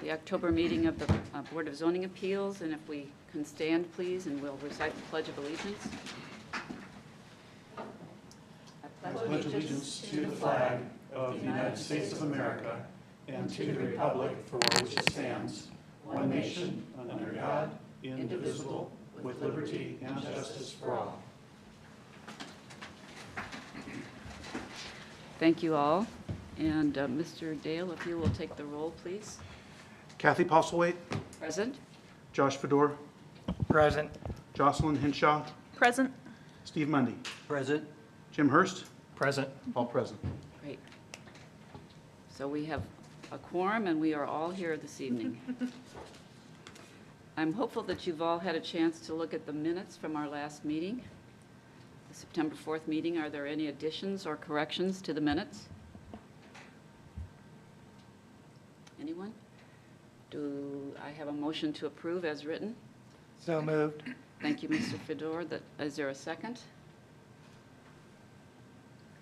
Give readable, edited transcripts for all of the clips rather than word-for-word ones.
the October meeting of the Board of Zoning Appeals, and if we can stand, please, and we'll recite the Pledge of Allegiance. I pledge allegiance to the flag of the United States of America and to the republic for which it stands, one nation, under God, indivisible, with liberty and justice for all. Thank you all. And Mr. Dale, if you will take the roll, please. Kathy Postlethwaite. Present. Josh Fedor. Present. Jocelyn Hinshaw. Present. Steve Mundy. Present. Jim Hurst. Present. All present. Great. So we have a quorum, and we are all here this evening. I'm hopeful that you've all had a chance to look at the minutes from our last meeting, the September 4th meeting. Are there any additions or corrections to the minutes? Anyone? Do I have a motion to approve as written? So moved. Thank you, Mr. Fedor. Is there a second?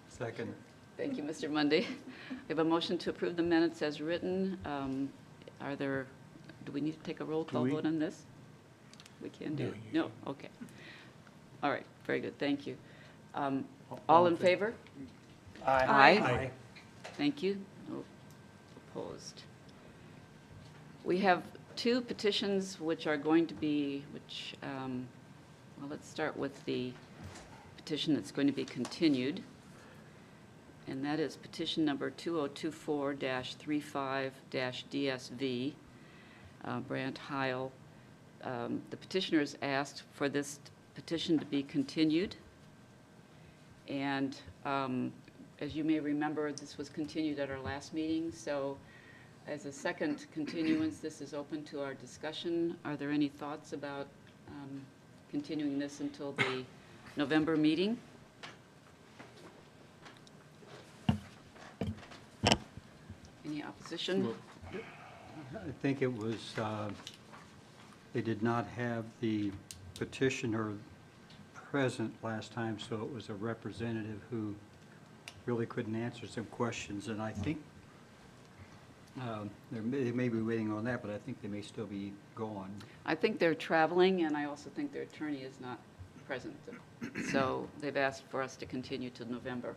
Second. Thank you, Mr. Mundy. We have a motion to approve the minutes as written. Do we need to take a roll call vote on this? We can do it. No? Okay. All right, very good, thank you. All in favor? Aye. Thank you. No opposed. We have two petitions which are going to be, well, let's start with the petition that's going to be continued. And that is petition number 2024-35-DSV, Brant Heil. The petitioners asked for this petition to be continued. And as you may remember, this was continued at our last meeting. So as a second continuance, this is open to our discussion. Are there any thoughts about continuing this until the November meeting? Any opposition? Well, I think it was, they did not have the petitioner present last time, so it was a representative who really couldn't answer some questions. And I think they may be waiting on that, but I think they may still be gone. I think they're traveling, and I also think their attorney is not present. So they've asked for us to continue to November.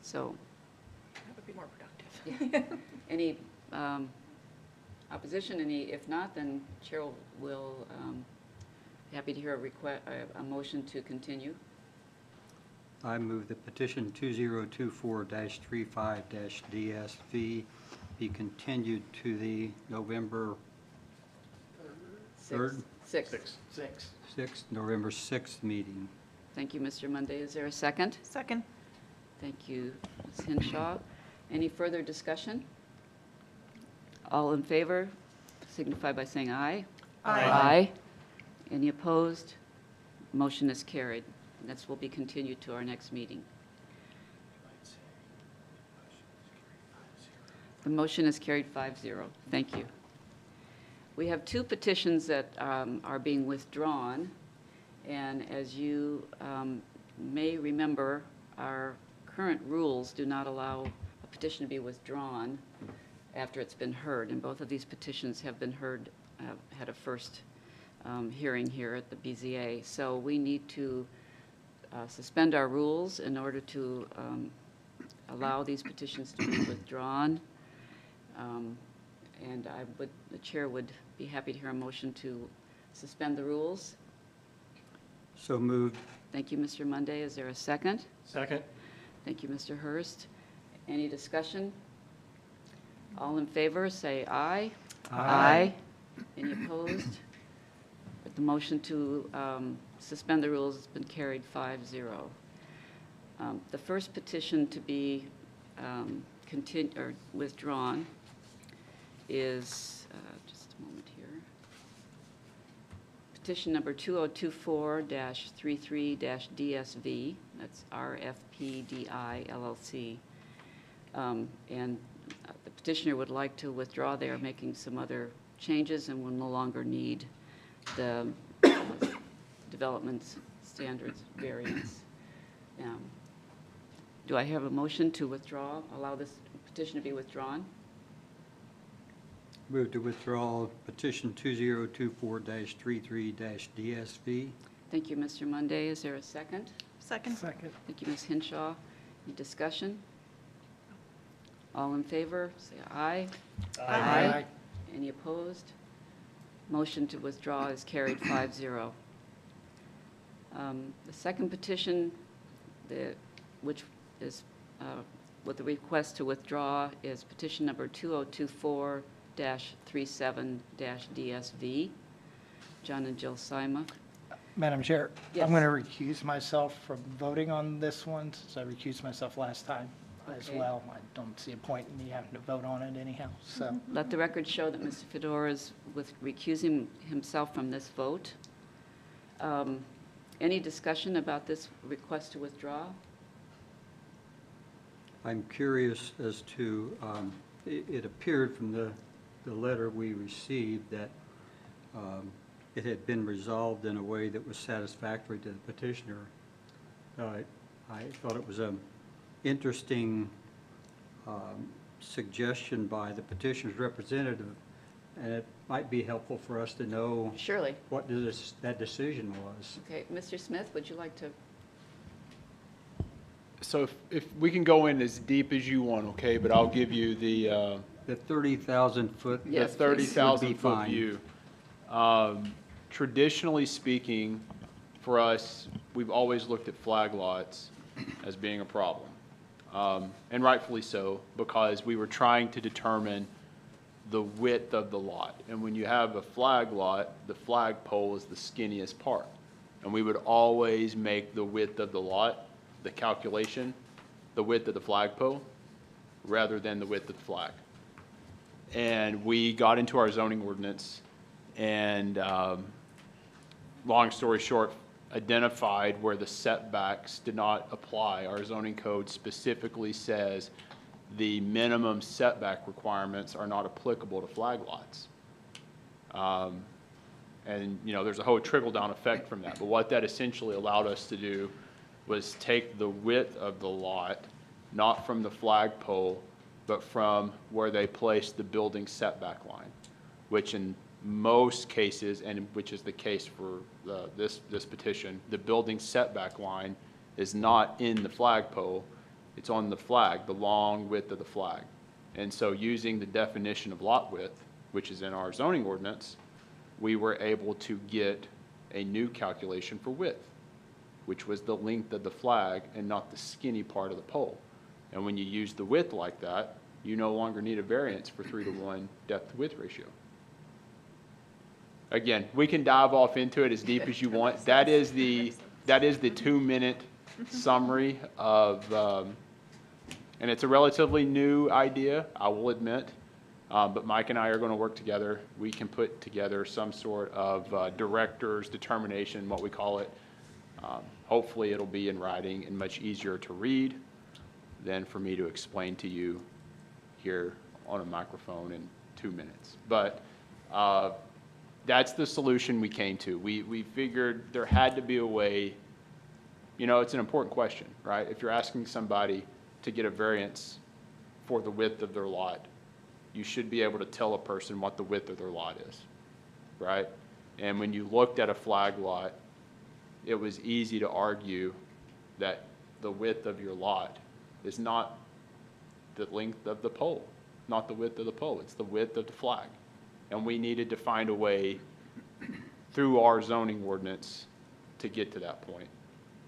So. That would be more productive. Yeah. Any opposition? If not, then Chair will be happy to hear a motion to continue. I move that petition 2024-35-DSV be continued to the November 3rd? 6th. 6th, November 6th meeting. Thank you, Mr. Monday. Is there a second? Second. Thank you, Ms. Hinshaw. Any further discussion? All in favor signify by saying aye. Aye. Any opposed? Motion is carried. This will be continued to our next meeting. The motion is carried 5-0. Thank you. We have two petitions that are being withdrawn, and as you may remember, our current rules do not allow a petition to be withdrawn after it's been heard, and both of these petitions have been heard, had a first hearing here at the BZA. So we need to suspend our rules in order to allow these petitions to be withdrawn. And the chair would be happy to hear a motion to suspend the rules. So moved. Thank you, Mr. Monday. Is there a second? Second. Thank you, Mr. Hurst. Any discussion? All in favor, say aye. Aye. Any opposed? The motion to suspend the rules has been carried 5-0. The first petition to be withdrawn is, just a moment here, petition number 2024-33-DSV, that's RFPDI LLC. And the petitioner would like to withdraw. They are making some other changes and will no longer need the development standards variance. Do I have a motion to withdraw, allow this petition to be withdrawn? Move to withdraw petition 2024-33-DSV. Thank you, Mr. Monday. Is there a second? Second. Second. Thank you, Ms. Hinshaw. Any discussion? All in favor, say aye. Aye. Any opposed? Motion to withdraw is carried 5-0. The second petition, which is with the request to withdraw, is petition number 2024-37-DSV. John and Jill Sima. Madam Chair, Yes. I'm going to recuse myself from voting on this one, since I recused myself last time as Okay. well. I don't see a point in me having to vote on it anyhow, so. Let the record show that Mr. Fedora is recusing himself from this vote. Any discussion about this request to withdraw? I'm curious as to, it appeared from the letter we received that it had been resolved in a way that was satisfactory to the petitioner. I thought it was an interesting suggestion by the petitioner's representative, and it might be helpful for us to know Surely. what that decision was. Okay, Mr. Smith, would you like to? So if we can go in as deep as you want, okay, but I'll give you the The 30,000 foot. Yes, the 30,000 would be foot fine. view. Traditionally speaking, for us, we've always looked at flag lots as being a problem. And rightfully so, because we were trying to determine the width of the lot. And when you have a flag lot, the flag pole is the skinniest part. And we would always make the width of the lot, the calculation, the width of the flagpole, rather than the width of the flag. And we got into our zoning ordinance and, long story short, identified where the setbacks did not apply. Our zoning code specifically says the minimum setback requirements are not applicable to flag lots. And, you know, there's a whole trickle-down effect from that. But what that essentially allowed us to do was take the width of the lot, not from the flagpole, but from where they placed the building setback line, which in most cases, and which is the case for this petition, the building setback line is not in the flagpole, it's on the flag, the long width of the flag. And so using the definition of lot width, which is in our zoning ordinance, we were able to get a new calculation for width, which was the length of the flag and not the skinny part of the pole. And when you use the width like that, you no longer need a variance for 3-to-1 depth to width ratio. Again, we can dive off into it as deep as you want. That is the 2-minute summary of, and it's a relatively new idea, I will admit, but Mike and I are going to work together. We can put together some sort of director's determination, what we call it. Hopefully it'll be in writing and much easier to read than for me to explain to you here on a microphone in 2 minutes. But that's the solution we came to. We figured there had to be a way, you know, it's an important question, right? If you're asking somebody to get a variance for the width of their lot, you should be able to tell a person what the width of their lot is, right? And when you looked at a flag lot, it was easy to argue that the width of your lot is not the length of the pole, not the width of the pole, it's the width of the flag. And we needed to find a way through our zoning ordinance to get to that point.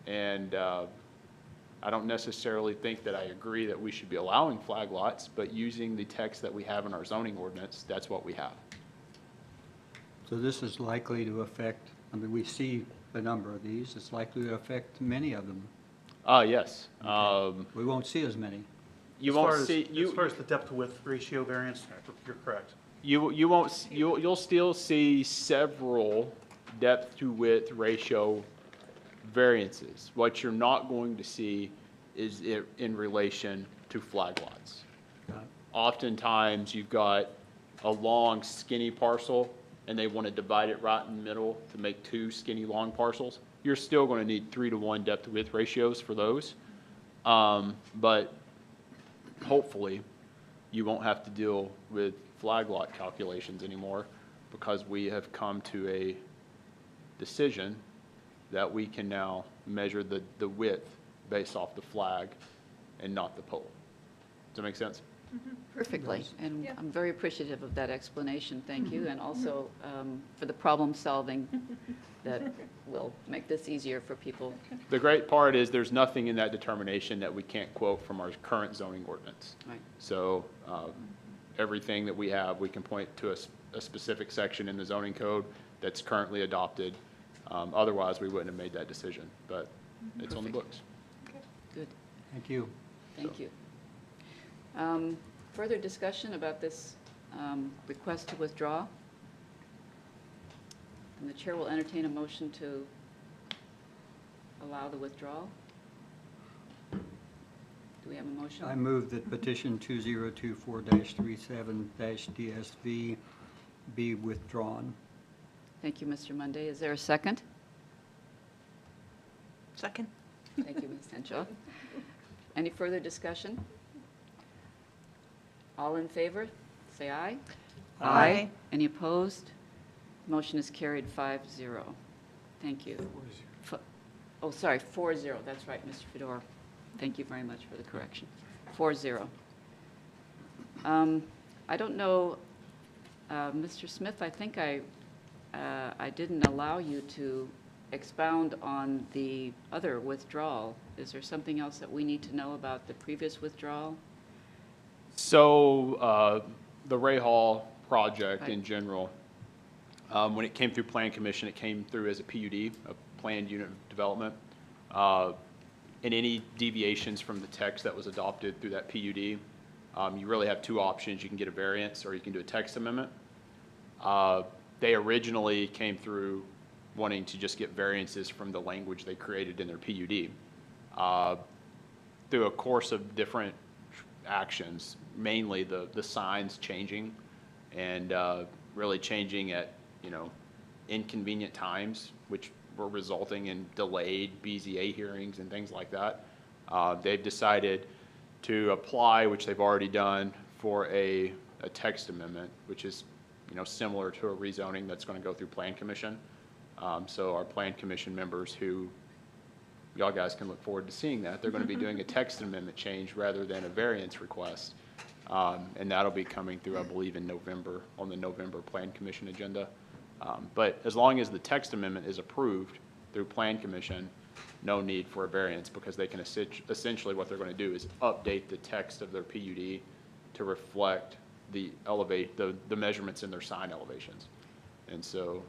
And I don't necessarily think that I agree that we should be allowing flag lots, but using the text that we have in our zoning ordinance, that's what we have. So this is likely to affect, I mean, we see a number of these, it's likely to affect many of them. Yes. We won't see as many. You As far won't as- see, As far as the depth to width ratio variance, you're correct. you'll still see several depth to width ratio variances. What you're not going to see is it in relation to flag lots. Oftentimes, you've got a long skinny parcel and they want to divide it right in the middle to make 2 skinny long parcels. You're still going to need 3-to-1 depth to width ratios for those. But hopefully, you won't have to deal with flag lot calculations anymore because we have come to a decision that we can now measure the width based off the flag and not the pole. Does that make sense? Perfectly, and Yeah. I'm very appreciative of that explanation, thank you, and also for the problem-solving that will make this easier for people. The great part is there's nothing in that determination that we can't quote from our current zoning ordinance. Right. So everything that we have, we can point to a specific section in the zoning code that's currently adopted. Otherwise, we wouldn't have made that decision, but it's on the books. Good, Thank you. thank you. Further discussion about this request to withdraw? And the chair will entertain a motion to allow the withdrawal. Do we have a motion? I move that petition 2024-37-DSV be withdrawn. Thank you, Mr. Monday. Is there a second? Second? Thank you, Ms. Henshaw. Any further discussion? All in favor, say aye. Aye. Any opposed? Motion is carried 5-0. Thank you. Oh, sorry, 4-0. That's right, Mr. Fedor. Thank you very much for the correction. 4-0. I don't know, Mr. Smith, I think I didn't allow you to expound on the other withdrawal. Is there something else that we need to know about the previous withdrawal? So the Ray Hall project in Right. general, when it came through Plan Commission, it came through as a PUD, a planned unit of development. And any deviations from the text that was adopted through that PUD, you really have two options. You can get a variance or you can do a text amendment. They originally came through wanting to just get variances from the language they created in their PUD. Through a course of different actions, mainly the signs changing and really changing at, inconvenient times, which were resulting in delayed BZA hearings and things like that. They've decided to apply, which they've already done, for a text amendment, which is, similar to a rezoning that's going to go through Plan Commission. So our Plan Commission members who, y'all guys can look forward to seeing that. They're going to be doing a text amendment change rather than a variance request. And that'll be coming through, I believe, in November, on the November Plan Commission agenda. But as long as the text amendment is approved through Plan Commission, no need for a variance because they can essentially what they're going to do is update the text of their PUD to reflect the measurements in their sign elevations. And so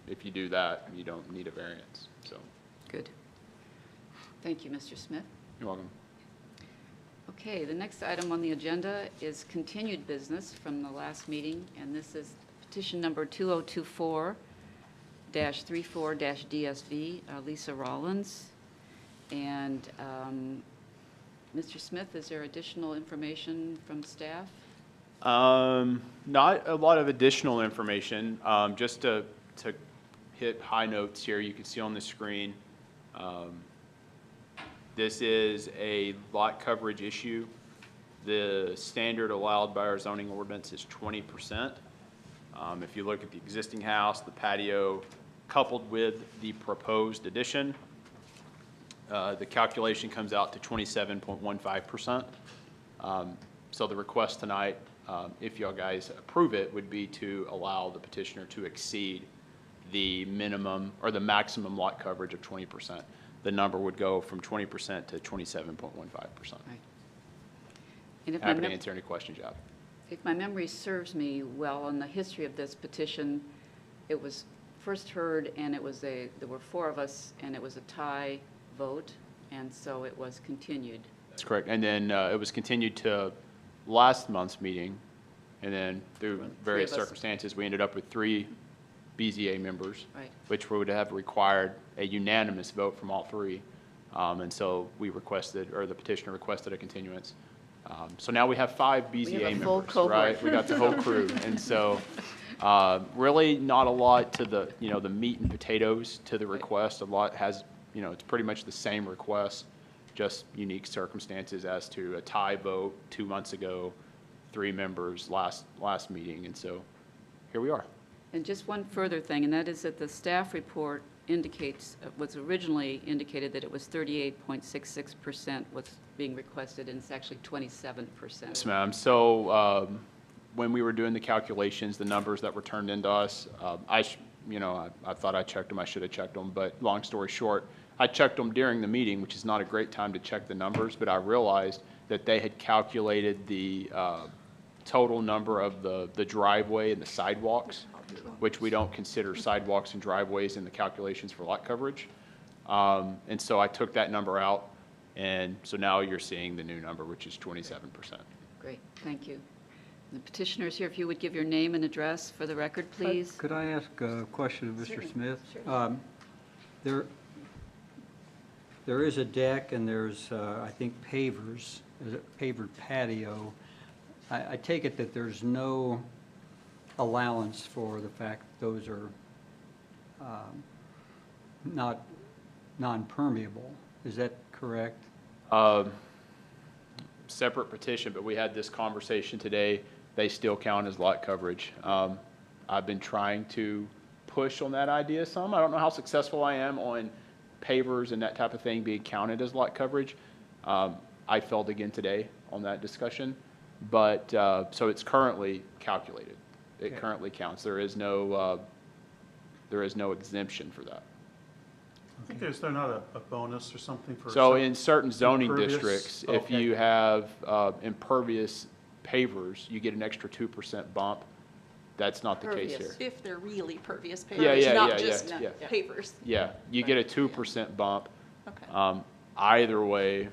if you do that, you don't need a variance. So Good. Thank you, Mr. Smith. you're welcome. Okay, the next item on the agenda is continued business from the last meeting, and this is petition number 2024-34-DSV, Lisa Rollins. And Mr. Smith, is there additional information from staff? Not a lot of additional information, just to hit high notes here. You can see on the screen, this is a lot coverage issue. The standard allowed by our zoning ordinance is 20%. If you look at the existing house, the patio, coupled with the proposed addition, the calculation comes out to 27.15%. So the request tonight, if y'all guys approve it, would be to allow the petitioner to exceed the minimum or the maximum lot coverage of 20%. The number would go from 20% to 27.15%. Right. And if my Happy to mem- answer any questions you have. If my memory serves me well on the history of this petition, it was first heard and there were four of us and it was a tie vote, and so it was continued. That's correct. And then it was continued to last month's meeting, and then through Three various of us. circumstances, we ended up with 3 BZA members, Right. which would have required a unanimous vote from all 3. And so we requested, or the petitioner requested a continuance. So now we have 5 BZA have a full members, cohort. right? We got the whole crew. And so really not a lot to the, the meat and potatoes to the request. A lot has, it's pretty much the same request, just unique circumstances as to a tie vote 2 months ago, 3 members last meeting, and so here we are. And just one further thing, and that is that the staff report indicates, was originally indicated that it was 38.66% was being requested, and it's actually 27%. Yes, ma'am. So when we were doing the calculations, the numbers that were turned into us, I thought I checked them. I should have checked them. But long story short, I checked them during the meeting, which is not a great time to check the numbers, but I realized that they had calculated the total number of the driveway and the sidewalks, which we don't consider sidewalks and driveways in the calculations for lot coverage. And so I took that number out, and so now you're seeing the new number, which is 27%. Great, thank you. The petitioners here, if you would give your name and address for the record, please. Could I ask a question of Mr. Certainly, Smith? certainly. There is a deck and there's, I think, pavers, a pavered patio. I take it that there's no allowance for the fact that those are not non-permeable. Is that correct? Separate petition, but we had this conversation today. They still count as lot coverage. I've been trying to push on that idea some. I don't know how successful I am on pavers and that type of thing being counted as lot coverage. I failed again today on that discussion, but so it's currently calculated. It currently counts. There is no exemption for that. I think there's not a bonus or something for. So some in certain zoning impervious? districts, if Okay. you have impervious pavers, you get an extra 2% bump. That's not the case Pervious. here. If they're really pervious Yeah, pavers, yeah, not yeah, just yeah, yeah. pavers. Yeah, you get a 2% bump. Okay. Either way,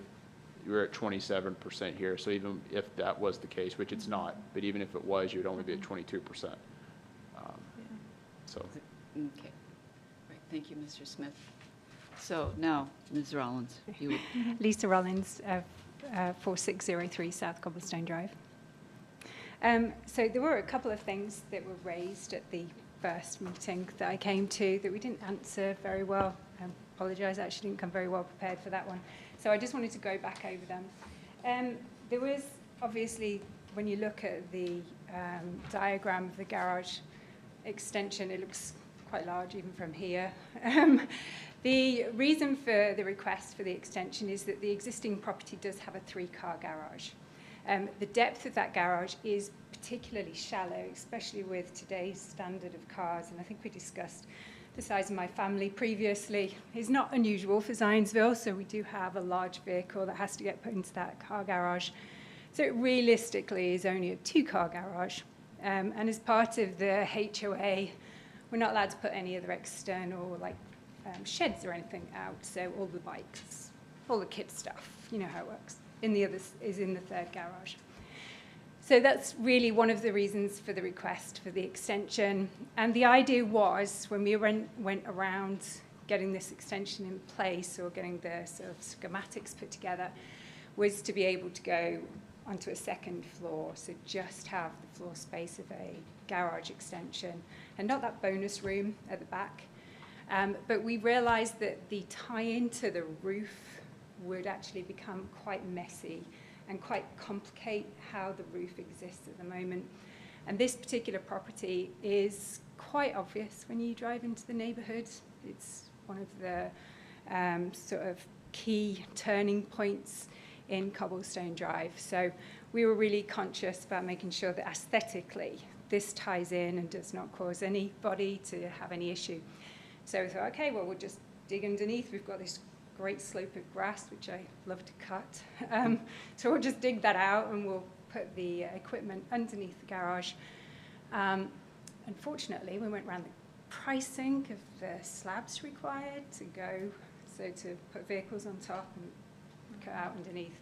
you're at 27% here. So even if that was the case, which it's not, but even if it was, you'd only be at 22%. So. Okay, right, thank you, Mr. Smith. So now, Ms. Rollins, you would, Lisa Rollins, 4603 South Cobblestone Drive. So there were a couple of things that were raised at the first meeting that I came to that we didn't answer very well. I apologise, I actually didn't come very well prepared for that one. So I just wanted to go back over them. There was, obviously, when you look at the diagram of the garage extension, it looks quite large even from here. The reason for the request for the extension is that the existing property does have a 3-car garage. The depth of that garage is particularly shallow, especially with today's standard of cars, and I think we discussed the size of my family previously. It's not unusual for Zionsville, so we do have a large vehicle that has to get put into that car garage. So it realistically is only a 2-car garage. And as part of the HOA, we're not allowed to put any other external sheds or anything out. So all the bikes, all the kid stuff, you know how it works. In the others is in the 3rd garage. So that's really one of the reasons for the request for the extension. And the idea was, when we went around getting this extension in place or getting the sort of schematics put together, was to be able to go onto a 2nd floor, so just have the floor space of a garage extension and not that bonus room at the back. But we realized that the tie-in to the roof would actually become quite messy and quite complicate how the roof exists at the moment. And this particular property is quite obvious when you drive into the neighborhood. It's one of the sort of key turning points in Cobblestone Drive. So we were really conscious about making sure that aesthetically this ties in and does not cause anybody to have any issue. So we thought, okay, well, we'll just dig underneath. We've got this great slope of grass, which I love to cut. So we'll just dig that out and we'll put the equipment underneath the garage. Unfortunately, we went around the pricing of the slabs required to go, so to put vehicles on top and cut out underneath,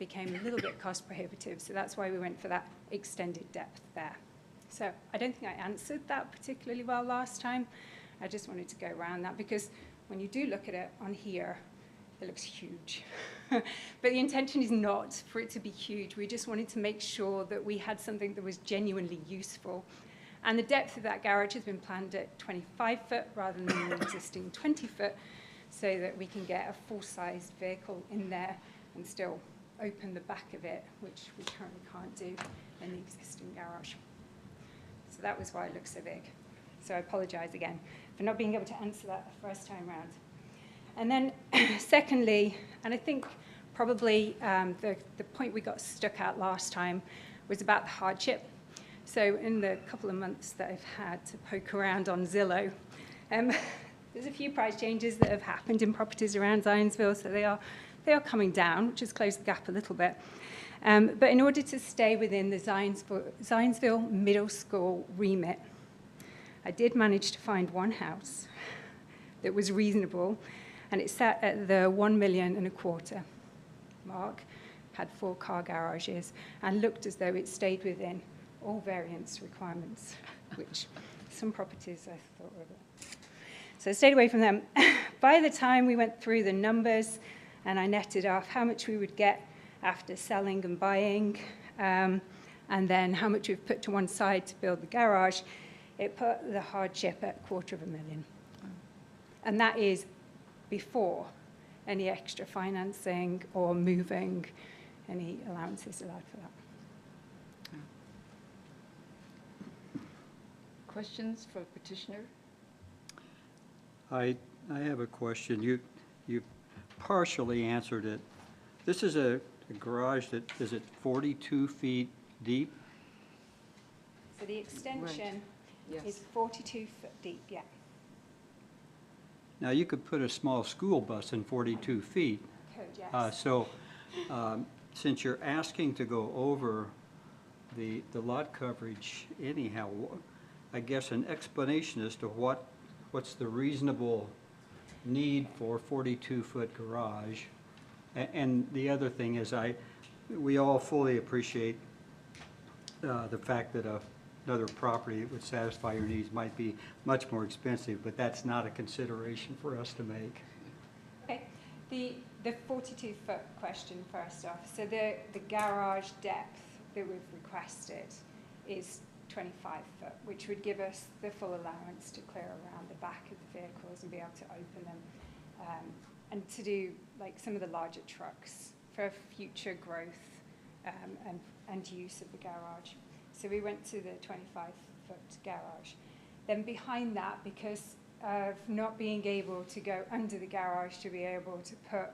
became a little bit cost prohibitive. So that's why we went for that extended depth there. So I don't think I answered that particularly well last time. I just wanted to go around that because when you do look at it on here, it looks huge. But the intention is not for it to be huge. We just wanted to make sure that we had something that was genuinely useful. And the depth of that garage has been planned at 25 foot rather than the existing 20 foot, so that we can get a full-sized vehicle in there and still open the back of it, which we currently can't do in the existing garage. So that was why it looks so big. So I apologise again for not being able to answer that the first time round. And then secondly, and I think probably the point we got stuck at last time was about the hardship. So in the couple of months that I've had to poke around on Zillow, there's a few price changes that have happened in properties around Zionsville, so they are coming down, which has closed the gap a little bit. But in order to stay within the Zionsville Middle School remit, I did manage to find one house that was reasonable, and it sat at the 1.25 million mark, had 4 car garages, and looked as though it stayed within all variance requirements, which some properties I thought were a bit. So I stayed away from them. By the time we went through the numbers and I netted off how much we would get after selling and buying, and then how much we've put to one side to build the garage, it put the hardship at $250,000. And that is before any extra financing or moving, any allowances allowed for that. Questions for petitioner? I have a question. You partially answered it. This is a garage that, is it 42 feet deep? So the extension Yes. is 42 foot deep, yeah. Now, you could put a small school bus in 42 feet. Code, yes. So, since you're asking to go over the lot coverage anyhow, I guess an explanation as to what's the reasonable need for a 42-foot garage. And the other thing is we all fully appreciate the fact that another property that would satisfy your needs might be much more expensive, but that's not a consideration for us to make. Okay, the 42-foot question first off. So the garage depth that we've requested is 25 foot, which would give us the full allowance to clear around the back of the vehicles and be able to open them, and to do like some of the larger trucks for future growth and use of the garage. So we went to the 25-foot garage. Then behind that, because of not being able to go under the garage to be able to put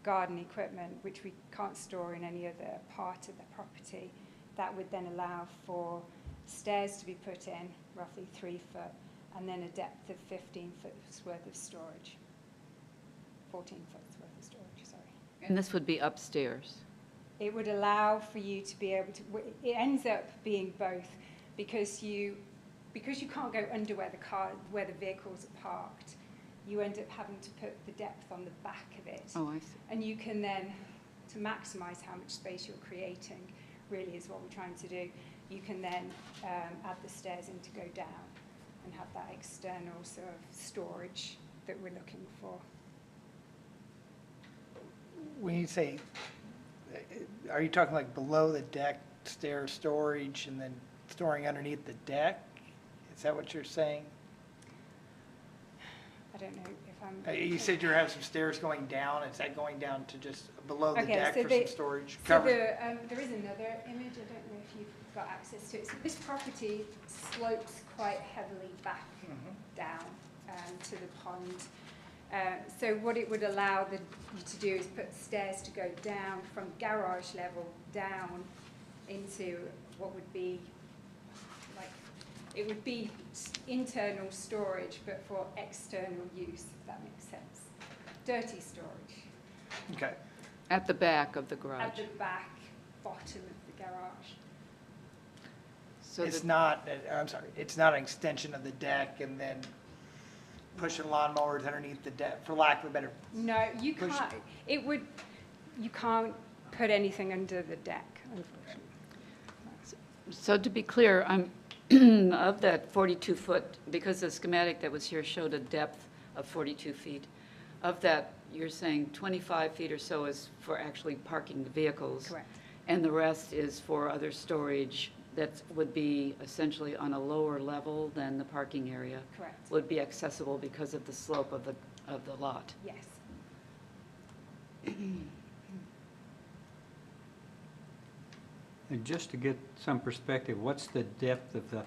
garden equipment, which we can't store in any other part of the property, that would then allow for stairs to be put in, roughly 3 foot, and then a depth of 15 foot worth of storage. 14 foot worth of storage, sorry. And this would be upstairs? It would allow for you to be able to, it ends up being both, because you can't go under where the vehicles are parked, you end up having to put the depth on the back of it. Oh, I see. And you can then, to maximize how much space you're creating, really is what we're trying to do, you can then add the stairs in to go down and have that external sort of storage that we're looking for. When you say, are you talking like below the deck, stair storage, and then storing underneath the deck? Is that what you're saying? I don't know if I'm... You said you have some stairs going down. Is that going down to just below the deck so for some storage? So Cover- there is another image. I don't know if you've got access to it. So this property slopes quite heavily back down to the pond. So what it would allow you to do is put stairs to go down from garage level down into what would be like, it would be internal storage, but for external use, if that makes sense. Dirty storage. Okay. At the back of the garage? At the back bottom of the garage. So It's that- not, I'm sorry, it's not an extension of the deck and then pushing lawnmowers underneath the deck, for lack of a better. No, you Push- can't. You can't put anything under the deck, unfortunately. So to be clear, of that 42-foot, because the schematic that was here showed a depth of 42 feet, of that, you're saying 25 feet or so is for actually parking the vehicles? Correct. And the rest is for other storage that would be essentially on a lower level than the parking area? Correct. Would be accessible because of the slope of the lot? Yes. And just to get some perspective, what's the depth of the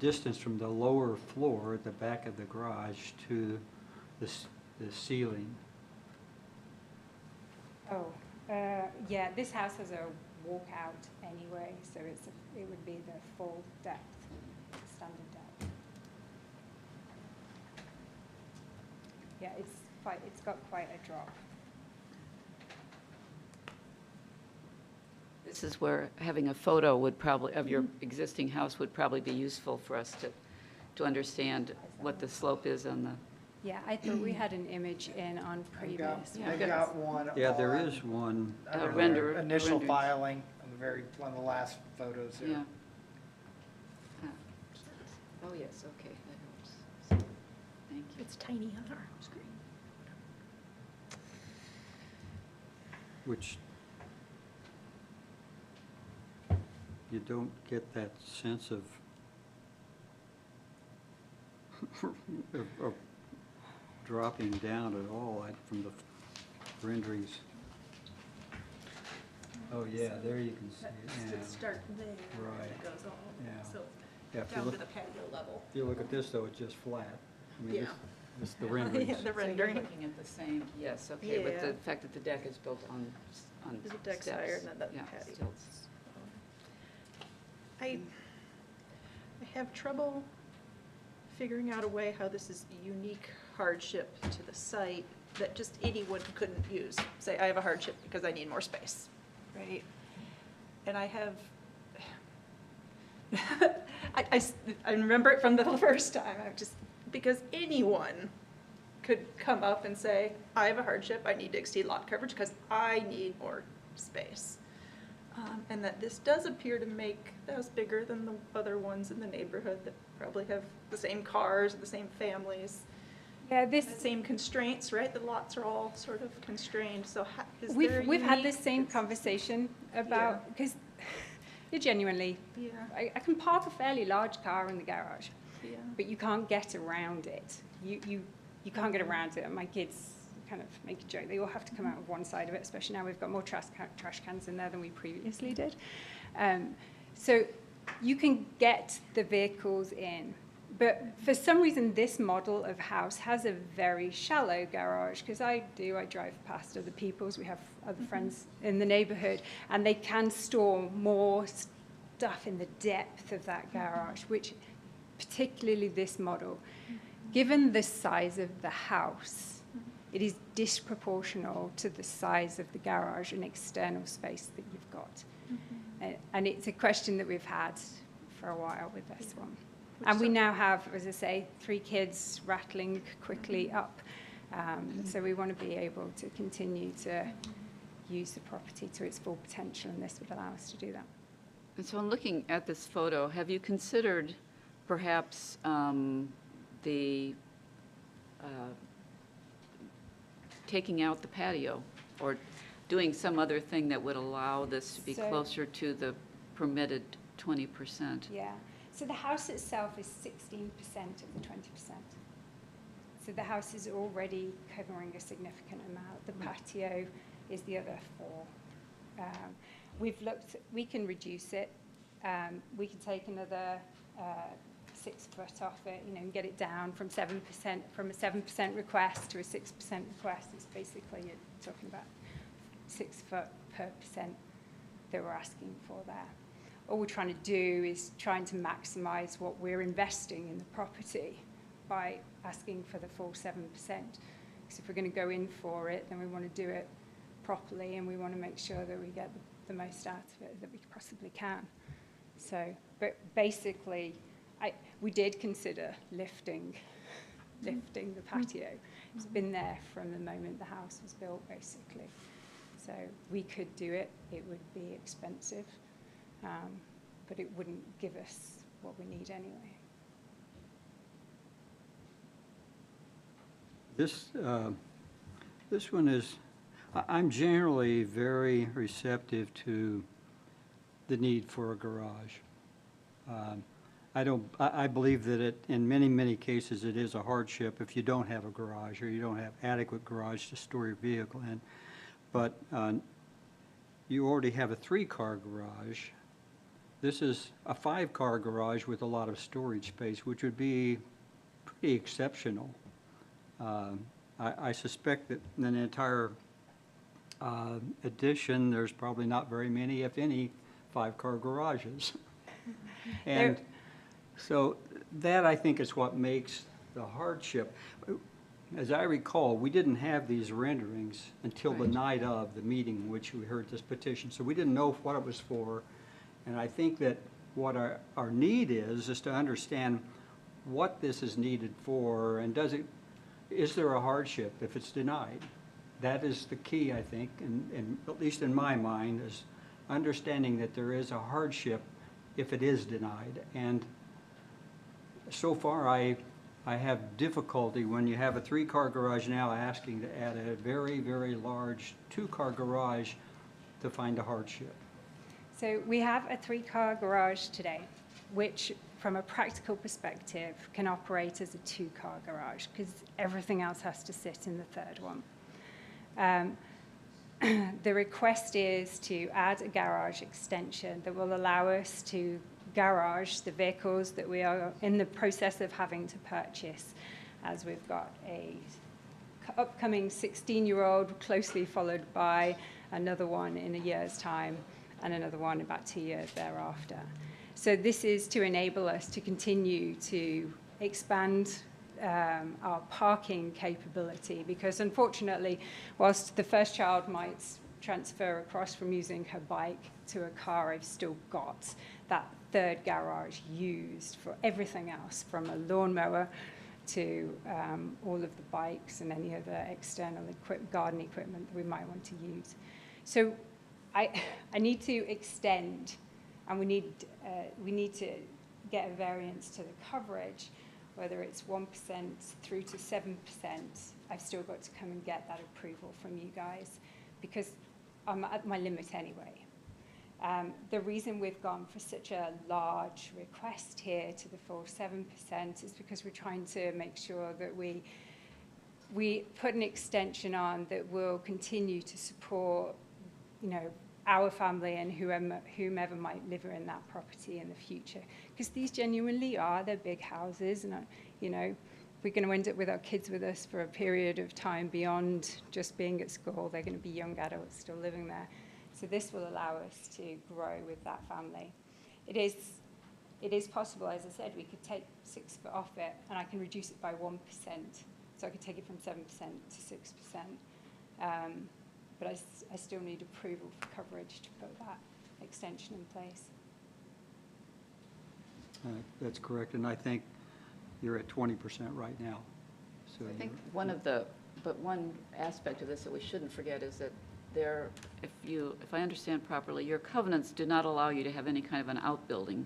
distance from the lower floor at the back of the garage to the ceiling? Oh, yeah, this house has a walkout anyway, so it would be the full depth, standard depth. Yeah, it's got quite a drop. This is where having a photo would probably, of your existing house would probably be useful for us to understand what the slope is on the, Yeah, I thought we had an image in on previous. Yeah, I got one. Yeah, there on- is one. under the render- Initial renderings. filing, on the one of the last photos there. yeah. Ah. Oh, yes, okay, that helps. Thank you. It's tiny on our screen. Which you don't get that sense of of dropping down at all from the renderings. Oh, yeah, there you can see it, yeah. Start there. Right. It goes all, Yeah. so Yeah, if you down to look, the patio level. if you look at this, though, it's just flat. I mean, Yeah. this is the renderings. Yeah, the So you're rendering. looking at the same, yes, okay, with Yeah. the fact that the deck is built on The deck's steps. higher than the Yeah, patio. stilts. I have trouble figuring out a way how this is a unique hardship to the site that just anyone couldn't use. Say, I have a hardship because I need more space, right? And I have, I remember it from the first time, because anyone could come up and say, I have a hardship, I need to exceed lot coverage because I need more space. And that this does appear to make the house bigger than the other ones in the neighborhood that probably have the same cars, the same families, Yeah, the same constraints, right? The lots are all sort of constrained, so is there a we've had unique- this same conversation about, because you genuinely, Yeah, I can park a fairly large car in the garage, yeah. but you can't get around it. You can't get around it. And my kids kind of make a joke. They all have to come out of one side of it, especially now we've got more trash cans in there than we previously did. So you can get the vehicles in. But for some reason, this model of house has a very shallow garage, because I drive past other people's, we have other friends in the neighborhood, and they can store more stuff in the depth of that garage, which particularly this model, given the size of the house, it is disproportional to the size of the garage and external space that you've got. And it's a question that we've had for a while with this one. And we now have, as I say, 3 kids rattling quickly up. So we want to be able to continue to use the property to its full potential, and this would allow us to do that. And so in looking at this photo, have you considered perhaps taking out the patio or doing some other thing that would allow this to be So- closer to the permitted 20%? Yeah. So the house itself is 16% of the 20%. So the house is already covering a significant amount. The patio is the other 4. We've looked, we can reduce it. We can take another 6 foot off it, and get it down from 7%, from a 7% request to a 6% request. It's basically, you're talking about 6 foot per percent that we're asking for there. All we're trying to do is trying to maximize what we're investing in the property by asking for the full 7%. Because if we're going to go in for it, then we want to do it properly, and we want to make sure that we get the most out of it that we possibly can. So, but basically, we did consider lifting the patio. It's been there from the moment the house was built, basically. So we could do it. It would be expensive, but it wouldn't give us what we need anyway. This one is, I'm generally very receptive to the need for a garage. I believe that in many, many cases, it is a hardship if you don't have a garage or you don't have adequate garage to store your vehicle in. But you already have a 3-car garage. This is a 5-car garage with a lot of storage space, which would be pretty exceptional. I suspect that in an entire addition, there's probably not very many, if any, 5-car garages. And so that, I think, is what makes the hardship. As I recall, we didn't have these renderings until the Right. night of the meeting in which we heard this petition, so we didn't know what it was for. And I think that what our need is to understand what this is needed for, and is there a hardship if it's denied? That is the key, I think, and at least in my mind, is understanding that there is a hardship if it is denied. And so far, I have difficulty when you have a 3-car garage now asking to add a very, very large 2-car garage to find a hardship. So we have a 3-car garage today, which from a practical perspective can operate as a 2-car garage because everything else has to sit in the third one. The request is to add a garage extension that will allow us to garage the vehicles that we are in the process of having to purchase, as we've got a upcoming 16-year-old closely followed by another one in a year's time and another one about 2 years thereafter. So this is to enable us to continue to expand our parking capability, because unfortunately, whilst the first child might transfer across from using her bike to a car, I've still got that third garage used for everything else, from a lawnmower to all of the bikes and any other external garden equipment that we might want to use. So I need to extend, and we need to get a variance to the coverage, whether it's 1% through to 7%. I've still got to come and get that approval from you guys, because I'm at my limit anyway. The reason we've gone for such a large request here to the full 7% is because we're trying to make sure that we put an extension on that will continue to support, our family and whomever might live in that property in the future. Because these genuinely are, they're big houses, and we're going to end up with our kids with us for a period of time beyond just being at school. They're going to be young adults still living there. So this will allow us to grow with that family. It is possible, as I said, we could take 6 foot off it, and I can reduce it by 1%. So I could take it from 7% to 6%. But I still need approval for coverage to put that extension in place. That's correct, and I think you're at 20% right now. So I think one aspect of this that we shouldn't forget is that if I understand properly, your covenants do not allow you to have any kind of an outbuilding.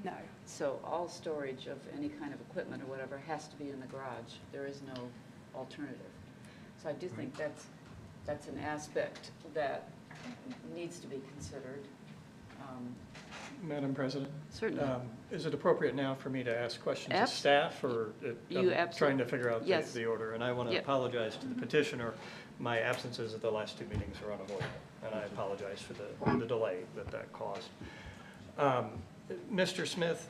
No. So all storage of any kind of equipment or whatever has to be in the garage. There is no alternative. So I do think that's an aspect that needs to be considered. Madam President? Certainly. Is it appropriate now for me to ask questions of Abs- staff, or You I'm trying to figure out Yes. the order? And I want to Yep. apologize to the petitioner. My absences at the last 2 meetings are unavoidable, and I apologize for the delay that caused. Mr. Smith,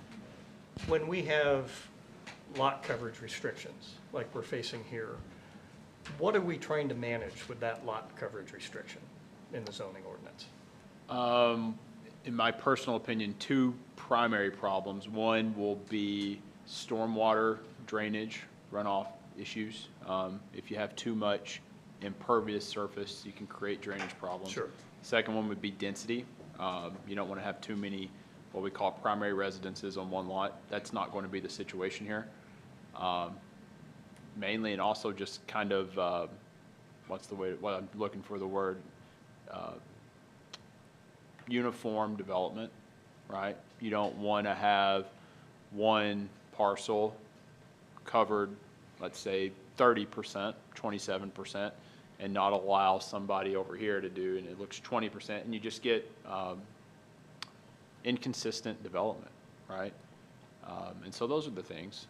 when we have lot coverage restrictions, like we're facing here, what are we trying to manage with that lot coverage restriction in the zoning ordinance? In my personal opinion, 2 primary problems. One will be stormwater drainage, runoff issues. If you have too much impervious surface, you can create drainage problems. Sure. Second one would be density. You don't want to have too many what we call primary residences on one lot. That's not going to be the situation here. Mainly, and also just kind of, what I'm looking for the word, uniform development, right? You don't want to have one parcel covered, let's say 30%, 27%, and not allow somebody over here to do, and it looks 20%, and you just get inconsistent development, right? And so those are the things.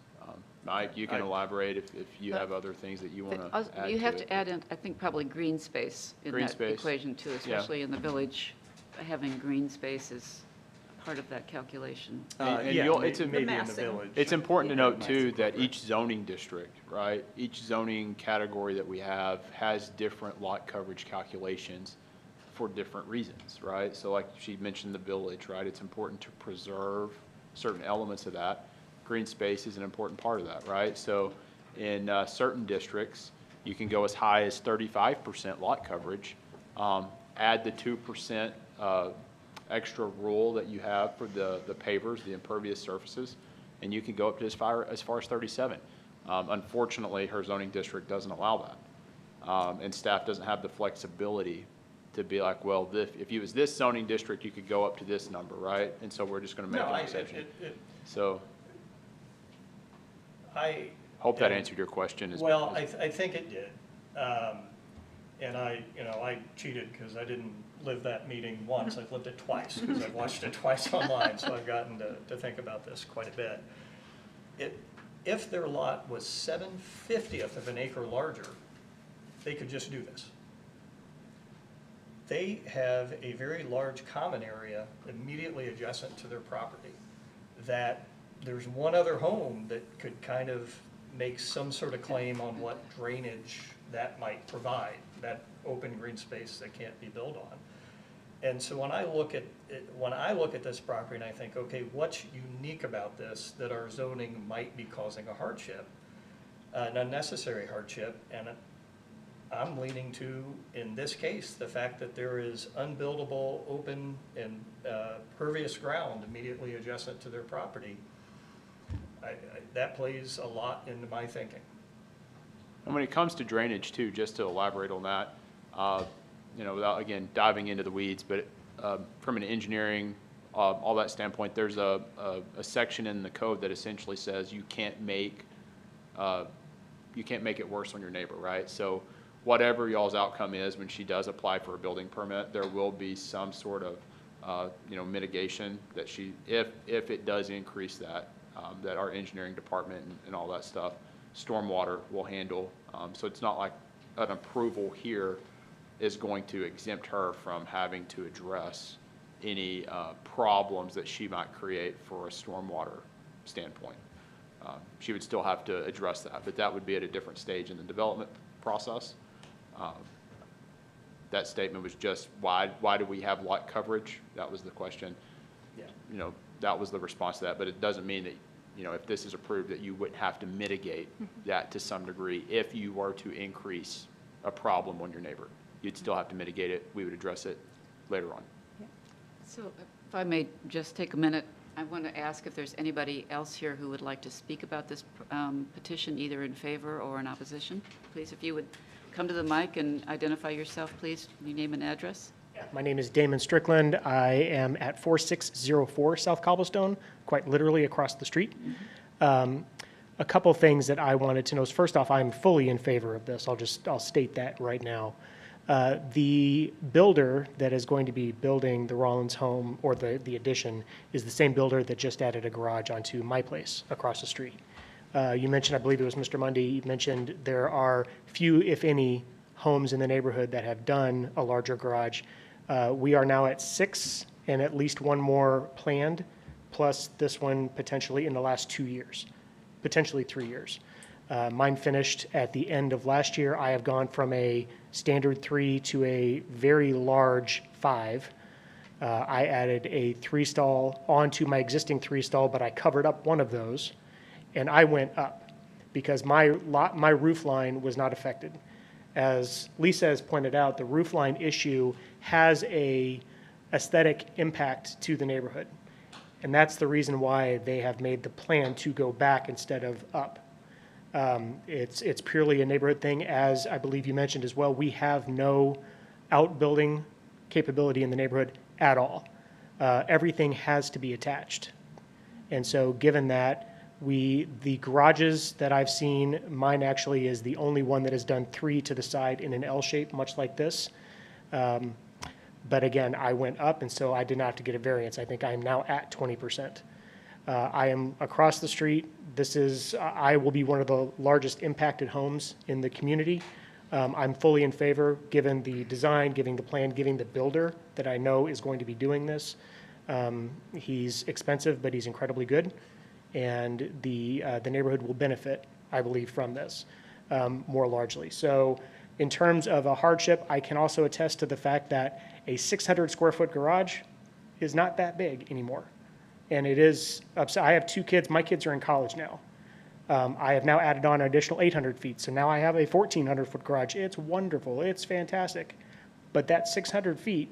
Mike, you can elaborate if you have other things that you want to add to it. You have to add in, I think, probably green space in Green that space. equation too, especially in the village having green space as part of that calculation. And Yeah, you'll- it's a- maybe in the massing. village. It's important to note Yeah. too that each zoning district, right, each zoning category that we have has different lot coverage calculations for different reasons, right? So like she mentioned the village, right, it's important to preserve certain elements of that. Green space is an important part of that, right? So in certain districts, you can go as high as 35% lot coverage, add the 2% extra rule that you have for the pavers, the impervious surfaces, and you can go up to as far as 37. Unfortunately, her zoning district doesn't allow that. And staff doesn't have the flexibility to be like, well, if you was this zoning district, you could go up to this number, right? And so we're just gonna make No, an exception. So, I. hope that answered your question. Well, I think it did. And I cheated because I didn't live that meeting once. I've lived it twice because I've watched it twice online, so I've gotten to think about this quite a bit. If their lot was 7/50th of an acre larger, they could just do this. They have a very large common area immediately adjacent to their property that there's one other home that could kind of make some sort of claim on what drainage that might provide, that open green space that can't be built on. And so when I look at this property and I think, okay, what's unique about this that our zoning might be causing a hardship, an unnecessary hardship, and I'm leaning to, in this case, the fact that there is unbuildable, open, and pervious ground immediately adjacent to their property. That plays a lot into my thinking. And when it comes to drainage too, just to elaborate on that, without, again, diving into the weeds, but from an engineering, all that standpoint, there's a section in the code that essentially says you can't make it worse on your neighbor, right? So whatever y'all's outcome is when she does apply for a building permit, there will be some sort of, mitigation that if it does increase that, that our engineering department and all that stuff, stormwater will handle. So it's not like an approval here is going to exempt her from having to address any problems that she might create for a stormwater standpoint. She would still have to address that, but that would be at a different stage in the development process. That statement was just, why do we have lot coverage? That was the question. Yeah. That was the response to that, but it doesn't mean that, if this is approved, that you wouldn't have to mitigate that to some degree if you were to increase a problem on your neighbor. You'd still have to mitigate it. We would address it later on. So if I may just take a minute, I want to ask if there's anybody else here who would like to speak about this petition, either in favor or in opposition. Please, if you would come to the mic and identify yourself, please, your name and address. My name is Damon Strickland. I am at 4604 South Cobblestone, quite literally across the street. A couple things that I wanted to know is, first off, I'm fully in favor of this. I'll state that right now. The builder that is going to be building the Rollins home, or the addition, is the same builder that just added a garage onto my place across the street. You mentioned, I believe it was Mr. Mundy, you mentioned there are few, if any, homes in the neighborhood that have done a larger garage. We are now at 6, and at least one more planned, plus this one potentially in the last 2 years, potentially 3 years. Mine finished at the end of last year. I have gone from a standard 3 to a very large 5. I added a 3-stall onto my existing 3-stall, but I covered up one of those, and I went up because my roof line was not affected. As Lisa has pointed out, the roof line issue has a aesthetic impact to the neighborhood. And that's the reason why they have made the plan to go back instead of up. It's purely a neighborhood thing. As I believe you mentioned as well, we have no outbuilding capability in the neighborhood at all. Everything has to be attached. And so given that, the garages that I've seen, mine actually is the only one that has done 3 to the side in an L shape, much like this. But again, I went up, and so I did not have to get a variance. I think I am now at 20%. I am across the street. I will be one of the largest impacted homes in the community. I'm fully in favor, given the design, given the plan, given the builder that I know is going to be doing this. He's expensive, but he's incredibly good, and the neighborhood will benefit, I believe, from this more largely. So in terms of a hardship, I can also attest to the fact that a 600 square foot garage is not that big anymore. And it is, I have 2 kids, my kids are in college now. I have now added on an additional 800 feet, so now I have a 1,400 foot garage. It's wonderful, it's fantastic. But that 600 feet,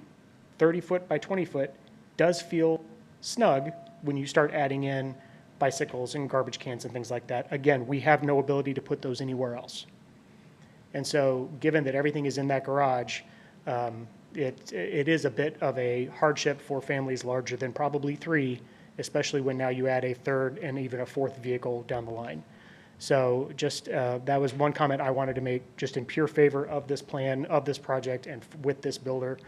30 foot by 20 foot, does feel snug when you start adding in bicycles and garbage cans and things like that. Again, we have no ability to put those anywhere else. And so given that everything is in that garage, it is a bit of a hardship for families larger than probably 3, especially when now you add a 3rd and even a 4th vehicle down the line. So just, that was one comment I wanted to make, just in pure favor of this plan, of this project, and with this builder,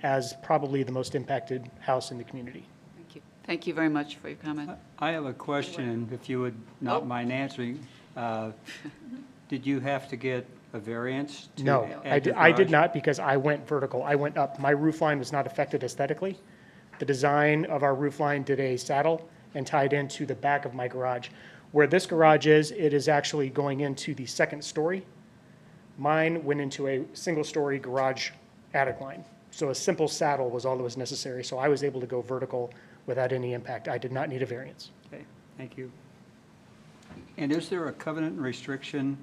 as probably the most impacted house in the community. Thank you. Thank you very much for your comment. I have a question, if you would not mind answering. Did you have to get a variance to No, add your I did garage? not, because I went vertical. I went up. My roof line was not affected aesthetically. The design of our roof line did a saddle and tied into the back of my garage. Where this garage is, it is actually going into the 2nd story. Mine went into a single-story garage attic line. So a simple saddle was all that was necessary. So I was able to go vertical without any impact. I did not need a variance. Okay, thank you. And is there a covenant and restriction?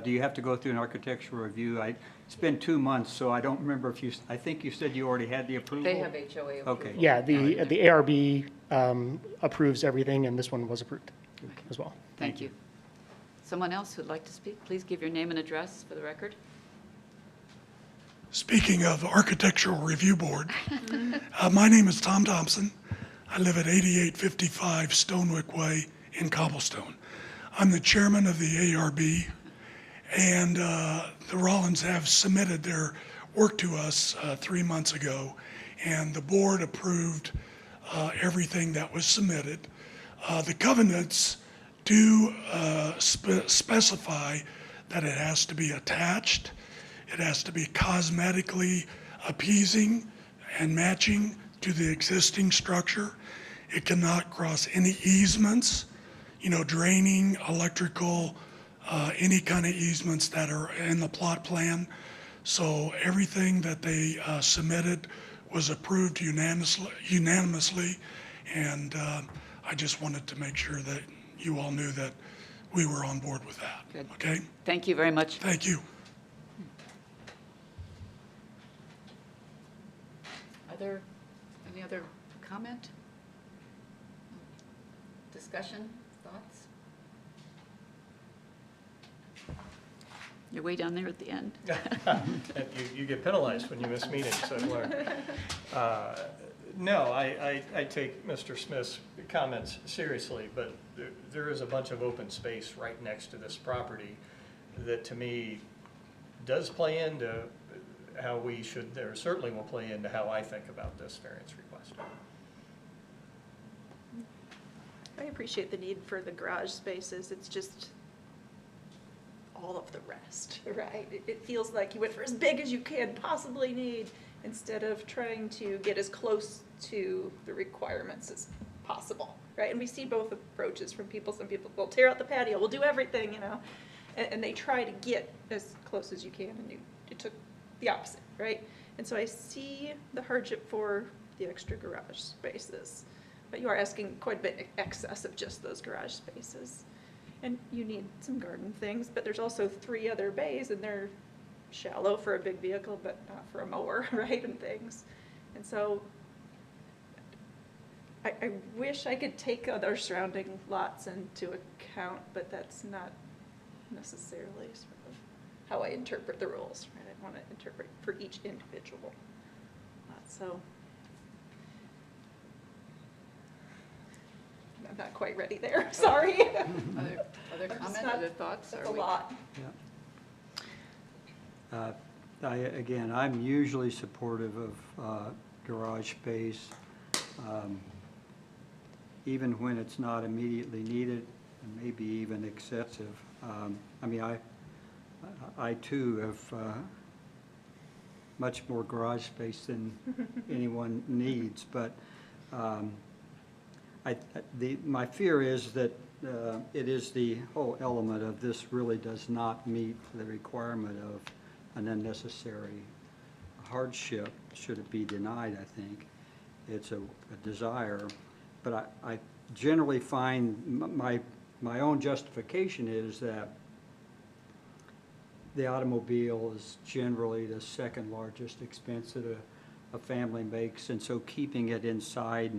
Do you have to go through an architectural review? It's been 2 months, so I don't remember if I think you said you already had the approval? They have HOA approval. Okay. Yeah, the ARB approves everything, and this one was approved as well. Thank you. Someone else who'd like to speak, please give your name and address for the record. Speaking of Architectural Review Board, my name is Tom Thompson. I live at 8855 Stonewick Way in Cobblestone. I'm the chairman of the ARB, and the Rollins have submitted their work to us 3 months ago, and the board approved everything that was submitted. The covenants do specify that it has to be attached, it has to be cosmetically appeasing and matching to the existing structure. It cannot cross any easements, draining, electrical, any kind of easements that are in the plot plan. So everything that they submitted was approved unanimously, and I just wanted to make sure that you all knew that we were on board with that. Good. Okay? Thank you very much. Thank you. Any other comment? Discussion, thoughts? You're way down there at the end. You get penalized when you miss meetings, I've learned. No, I take Mr. Smith's comments seriously, but there is a bunch of open space right next to this property that, to me, does play into how we should, or certainly will play into how I think about this variance request. I appreciate the need for the garage spaces. It's just all of the rest, right? It feels like you went for as big as you can possibly need instead of trying to get as close to the requirements as possible, right? And we see both approaches from people. Some people will tear out the patio, we'll do everything, and they try to get as close as you can, and it took the opposite, right? And so I see the hardship for the extra garage spaces, but you are asking quite a bit in excess of just those garage spaces. And you need some garden things, but there's also 3 other bays, and they're shallow for a big vehicle, but not for a mower, right, and things. And so I wish I could take other surrounding lots into account, but that's not necessarily sort of how I interpret the rules, right? I want to interpret for each individual lot, so I'm not quite ready there, sorry. Other comment, other thoughts? That's a lot. Again, I'm usually supportive of garage space, even when it's not immediately needed, and maybe even excessive. I too have much more garage space than anyone needs, but my fear is that it is the whole element of this really does not meet the requirement of an unnecessary hardship, should it be denied, I think. It's a desire, but I generally find my own justification is that the automobile is generally the second largest expense that a family makes, and so keeping it inside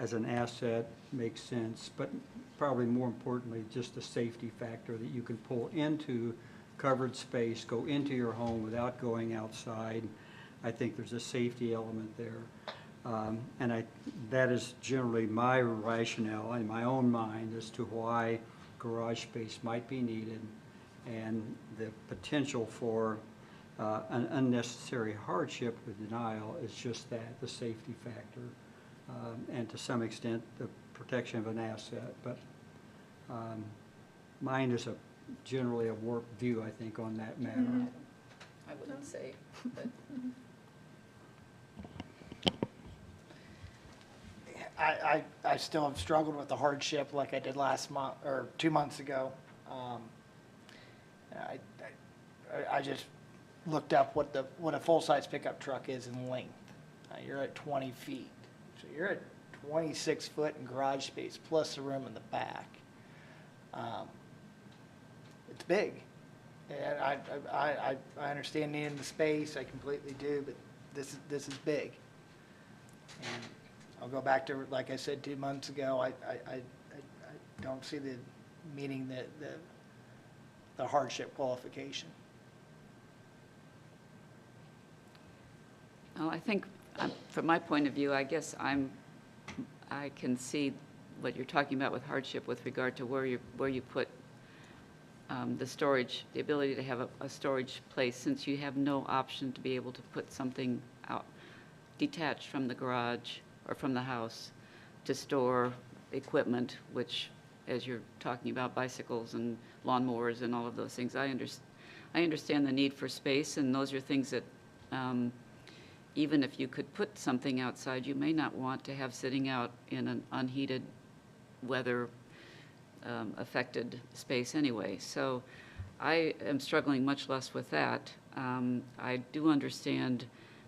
as an asset makes sense, but probably more importantly, just the safety factor that you can pull into covered space, go into your home without going outside. I think there's a safety element there. And that is generally my rationale in my own mind as to why garage space might be needed, and the potential for an unnecessary hardship with denial is just that, the safety factor, and to some extent the protection of an asset. But mine is generally a warped view, I think, on that matter. I wouldn't say, but. I still have struggled with the hardship like I did last month, or 2 months ago. I just looked up what a full-size pickup truck is in length. You're at 20 feet. So you're at 26 foot in garage space, plus the room in the back. It's big. And I understand needing the space, I completely do, but this is big. And I'll go back to, like I said 2 months ago, I don't see the meeting the hardship qualification. Well, I think, from my point of view, I guess I can see what you're talking about with hardship with regard to where you put the storage, the ability to have a storage place, since you have no option to be able to put something out detached from the garage or from the house to store equipment, which, as you're talking about bicycles and lawnmowers and all of those things, I understand the need for space, and those are things that even if you could put something outside, you may not want to have sitting out in an unheated, weather affected space anyway. So I am struggling much less with that. I do understand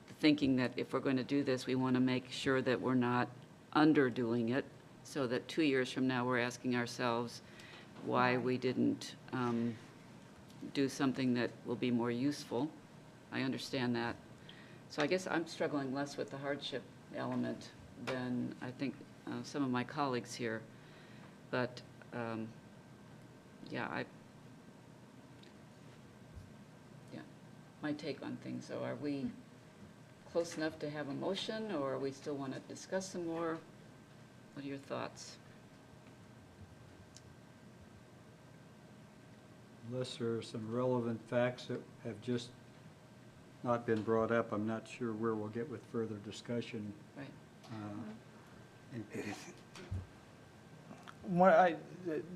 the thinking that if we're going to do this, we want to make sure that we're not underdoing it, so that 2 years from now we're asking ourselves why we didn't do something that will be more useful. I understand that. So I guess I'm struggling less with the hardship element than I think some of my colleagues here. But yeah, my take on things. So are we close enough to have a motion, or we still want to discuss some more? What are your thoughts? Unless there are some relevant facts that have just not been brought up, I'm not sure where we'll get with further discussion. Right.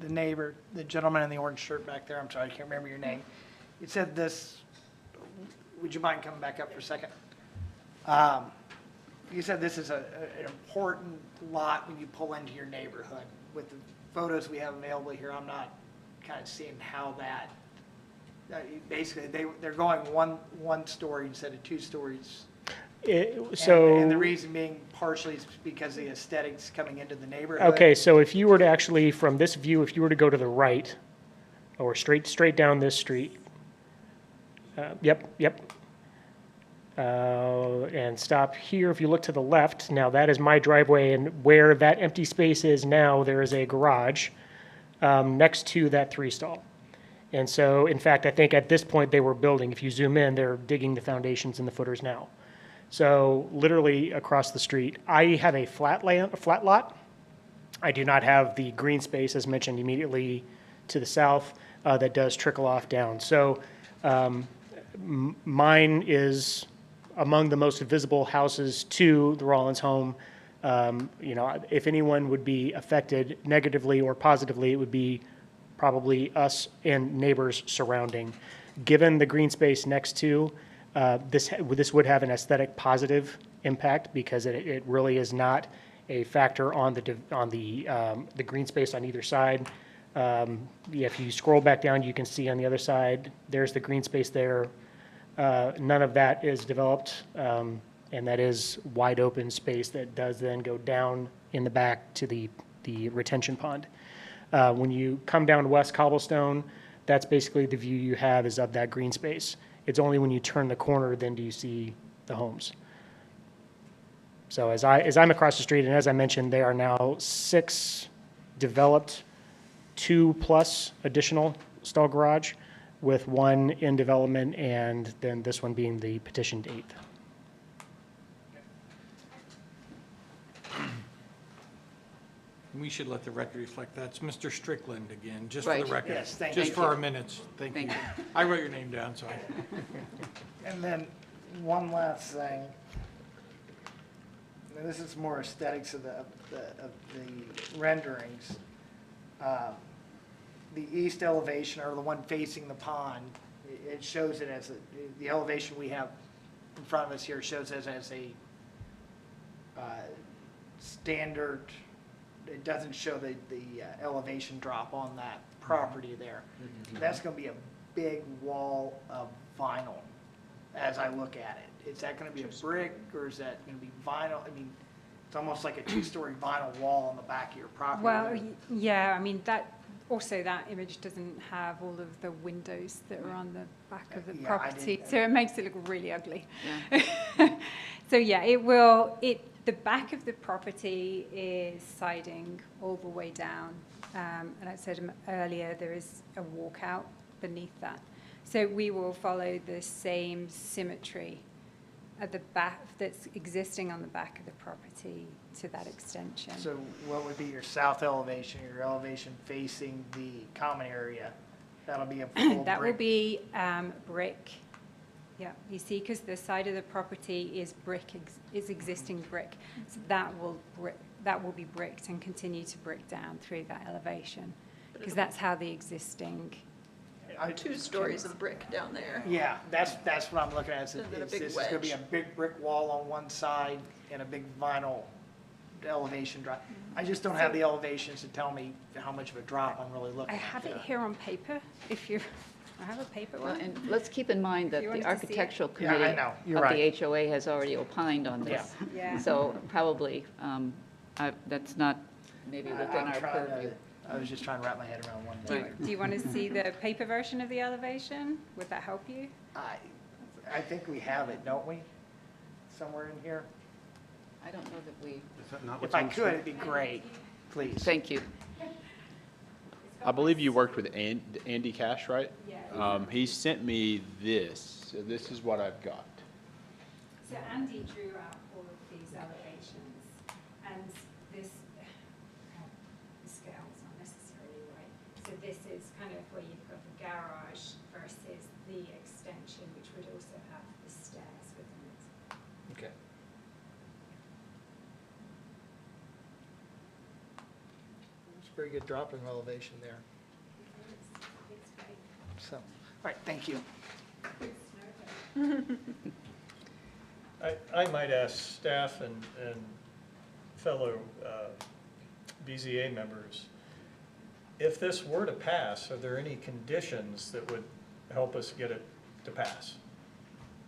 The neighbor, the gentleman in the orange shirt back there, I'm sorry, I can't remember your name. You said this, would you mind coming back up for a second? You said this is an important lot when you pull into your neighborhood. With the photos we have available here, I'm not kind of seeing how that, basically, they're going one story instead of 2 stories. And the reason being partially is because the aesthetics coming into the neighborhood. Okay, so if you were to actually, from this view, if you were to go to the right, or straight down this street, and stop here, if you look to the left, now that is my driveway, and where that empty space is now, there is a garage next to that 3-stall. And so, in fact, I think at this point they were building, if you zoom in, they're digging the foundations and the footers now. So literally across the street, I have a flat lot. I do not have the green space, as mentioned, immediately to the south that does trickle off down. So mine is among the most visible houses to the Rollins home. If anyone would be affected negatively or positively, it would be probably us and neighbors surrounding. Given the green space next to, this would have an aesthetic positive impact because it really is not a factor on the green space on either side. If you scroll back down, you can see on the other side, there's the green space there. None of that is developed, and that is wide open space that does then go down in the back to the retention pond. When you come down West Cobblestone, that's basically the view you have is of that green space. It's only when you turn the corner then do you see the homes. So as I'm across the street, and as I mentioned, there are now 6 developed, 2+ additional stall garage, with 1 in development, and then this one being the petitioned 8th. We should let the record reflect that's Mr. Strickland again, just for Right. the record. Yes, thank Just you. for our minutes. Thank you. Thank I wrote your name down, so. And then one last thing. And this is more aesthetics of the renderings. The east elevation, or the one facing the pond, it shows it as the elevation we have in front of us here shows it as a standard. It doesn't show the elevation drop on that property there. That's going to be a big wall of vinyl as I look at it. Is that going to be a brick, or is that going to be vinyl? I mean, it's almost like a 2-story vinyl wall on the back of your property. Well, yeah, I mean, that image doesn't have all of the windows that are on the back of the Yeah, I property, didn't- so it makes it look really ugly. Yeah. So yeah, the back of the property is siding all the way down. And I said earlier, there is a walkout beneath that. So we will follow the same symmetry at the back that's existing on the back of the property to that extension. So what would be your south elevation, your elevation facing the common area? That'll be a full That will brick. be brick. Yeah, you see, because the side of the property is brick, is existing brick. So that will be bricked and continue to brick down through that elevation, because that's how the existing. 2 stories of brick down there. Yeah, that's what I'm looking at. And then a Is big this is going to be a wedge. big brick wall on one side and a big vinyl elevation drop. I just don't have the elevations to tell me how much of a drop I'm really looking I at. have it there. here on paper, I have a paper Well, one. and let's keep in mind that You the wanted to see it? architectural Yeah, I committee know. of You're right. the HOA has already opined on this. Yeah. So probably, that's not maybe within I'm our trying purview. I was just trying to wrap my head around one Do thing. you want to see the paper version of the elevation? Would that help you? I think we have it, don't we? Somewhere in here? I don't know that we, Is that not what's If I on the could, screen? it'd be great, please. thank you. I believe you worked with Andy Cash, right? Yeah. He sent me this, so this is what I've got. So Andy drew out all of these elevations, and this, the scale's not necessarily right. So this is kind of where you've got the garage versus the extension, which would also have the stairs within it. Okay. It's a very good drop in elevation there. It's great. So, all right, thank you. I might ask staff and fellow BZA members, if this were to pass, are there any conditions that would help us get it to pass?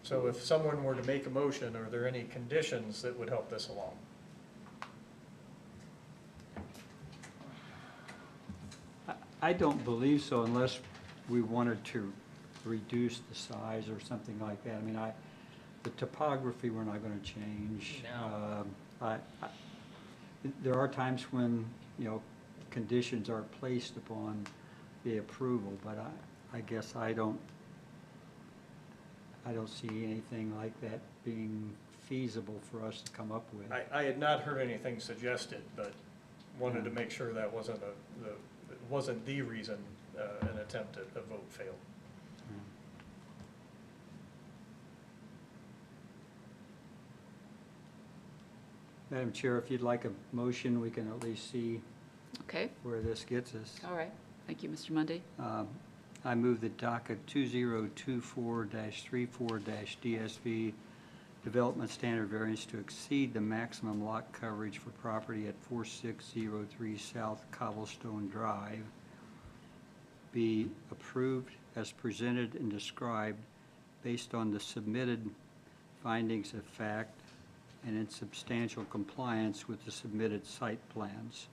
So if someone were to make a motion, are there any conditions that would help this along? I don't believe so unless we wanted to reduce the size or something like that. I mean, the topography, we're not going to change. There are times when, conditions are placed upon the approval, but I guess I don't see anything like that being feasible for us to come up with. I had not heard anything suggested, but wanted to make sure that wasn't the reason an attempt at a vote failed. Madam Chair, if you'd like a motion, we can at least see Okay, where this gets us. all right. Thank you, Mr. Mundy. I move that docket 2024-34-DSV development standard variance to exceed the maximum lot coverage for property at 4603 South Cobblestone Drive be approved as presented and described based on the submitted findings of fact and in substantial compliance with the submitted site plans.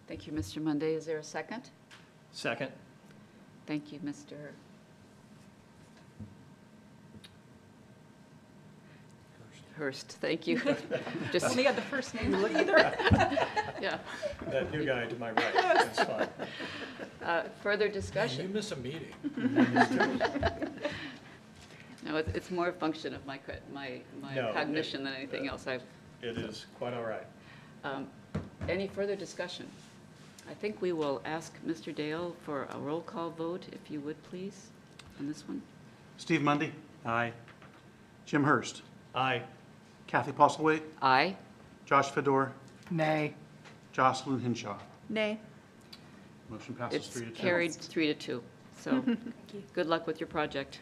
Thank you, Mr. Monday. Is there a second? Second. Thank you, Mr. Hurst. Thank you. Just, Only got the first name either. yeah. That new guy to my right, that's fine. Further You discussion? miss a meeting. No, it's more a function of my No, cognition than anything else. It is quite all right. Any further discussion? I think we will ask Mr. Dale for a roll call vote, if you would, please, on this one. Steve Mundy, Aye. Jim Hurst, Aye. Kathy Postlewaite, Aye. Josh Fedor, Nay. Jocelyn Hinshaw. Nay. Motion passes It's 3 to 2. carried 3 to 2. So good luck with your project.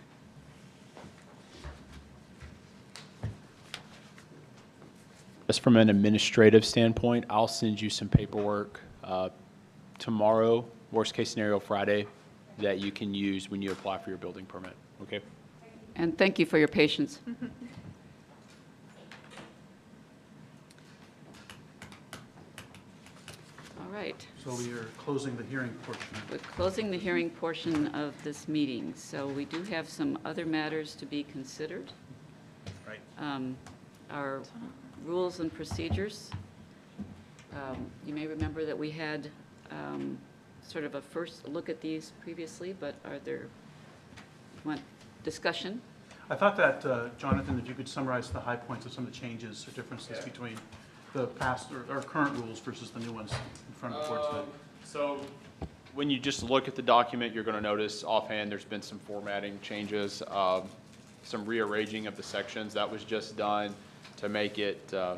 Just from an administrative standpoint, I'll send you some paperwork tomorrow, worst case scenario Friday, that you can use when you apply for your building permit, okay? And thank you for your patience. All right. So we are closing the hearing portion. We're closing the hearing portion of this meeting, so we do have some other matters to be considered. Right. Our rules and procedures. You may remember that we had sort of a first look at these previously, but are there, want discussion? I thought that, Jonathan, if you could summarize the high points of some of the changes or differences Yeah. between the past or current rules versus the new ones in front of the board today. So when you just look at the document, you're going to notice offhand there's been some formatting changes, some rearranging of the sections. That was just done to make it, I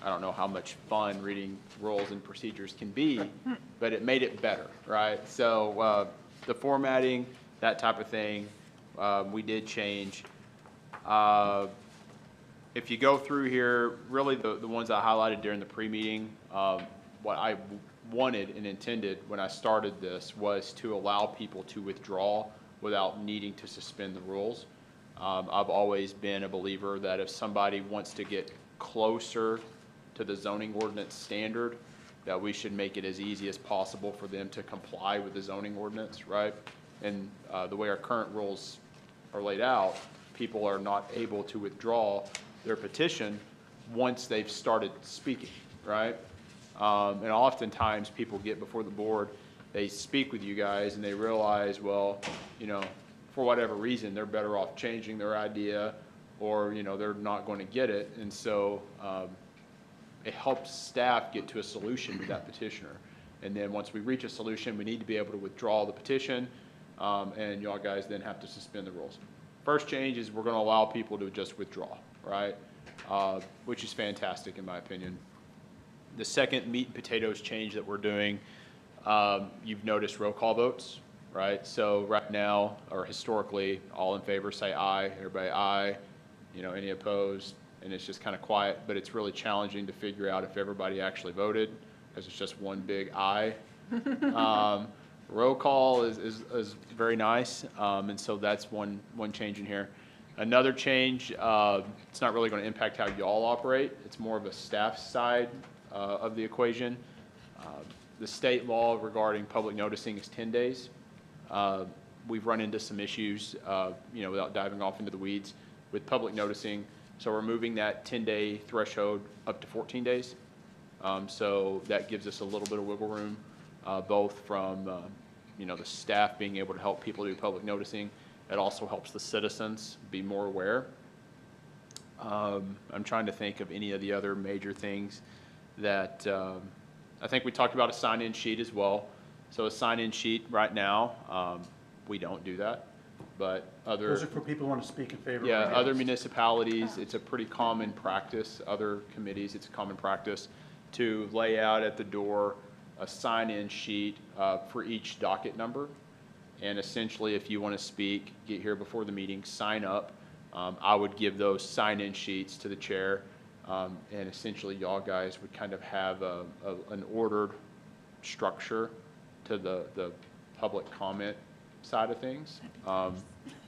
don't know how much fun reading rules and procedures can be, but it made it better, right? So the formatting, that type of thing, we did change. If you go through here, really the ones I highlighted during the pre-meeting, what I wanted and intended when I started this was to allow people to withdraw without needing to suspend the rules. I've always been a believer that if somebody wants to get closer to the zoning ordinance standard, that we should make it as easy as possible for them to comply with the zoning ordinance, right? And the way our current rules are laid out, people are not able to withdraw their petition once they've started speaking, right? And oftentimes people get before the board, they speak with you guys and they realize, well, you know, for whatever reason, they're better off changing their idea or, you know, they're not going to get it. And so it helps staff get to a solution with that petitioner. And then once we reach a solution, we need to be able to withdraw the petition and y'all guys then have to suspend the rules. First change is we're going to allow people to just withdraw, right? Which is fantastic in my opinion. The second meat and potatoes change that we're doing, you've noticed roll call votes, right? So right now, or historically, all in favor say aye, everybody aye, you know, any opposed, and it's just kind of quiet, but it's really challenging to figure out if everybody actually voted, because it's just one big aye. Roll call is very nice, and so that's one change in here. Another change, it's not really going to impact how y'all operate. It's more of a staff side of the equation. The state law regarding public noticing is 10 days. We've run into some issues, you know, without diving off into the weeds with public noticing. So we're moving that 10-day threshold up to 14 days. So that gives us a little bit of wiggle room, both from, you know, the staff being able to help people do public noticing. It also helps the citizens be more aware. I'm trying to think of any of the other major things that I think we talked about a sign-in sheet as well. So a sign-in sheet right now, we don't do that, but other. Those are for people who want to speak in favor. Yeah, or other against. municipalities, it's a pretty common practice. Other committees, it's a common practice to lay out at the door a sign-in sheet for each docket number. And essentially, if you want to speak, get here before the meeting, sign up. I would give those sign-in sheets to the chair, and essentially y'all guys would kind of have an ordered structure to the public comment side of things.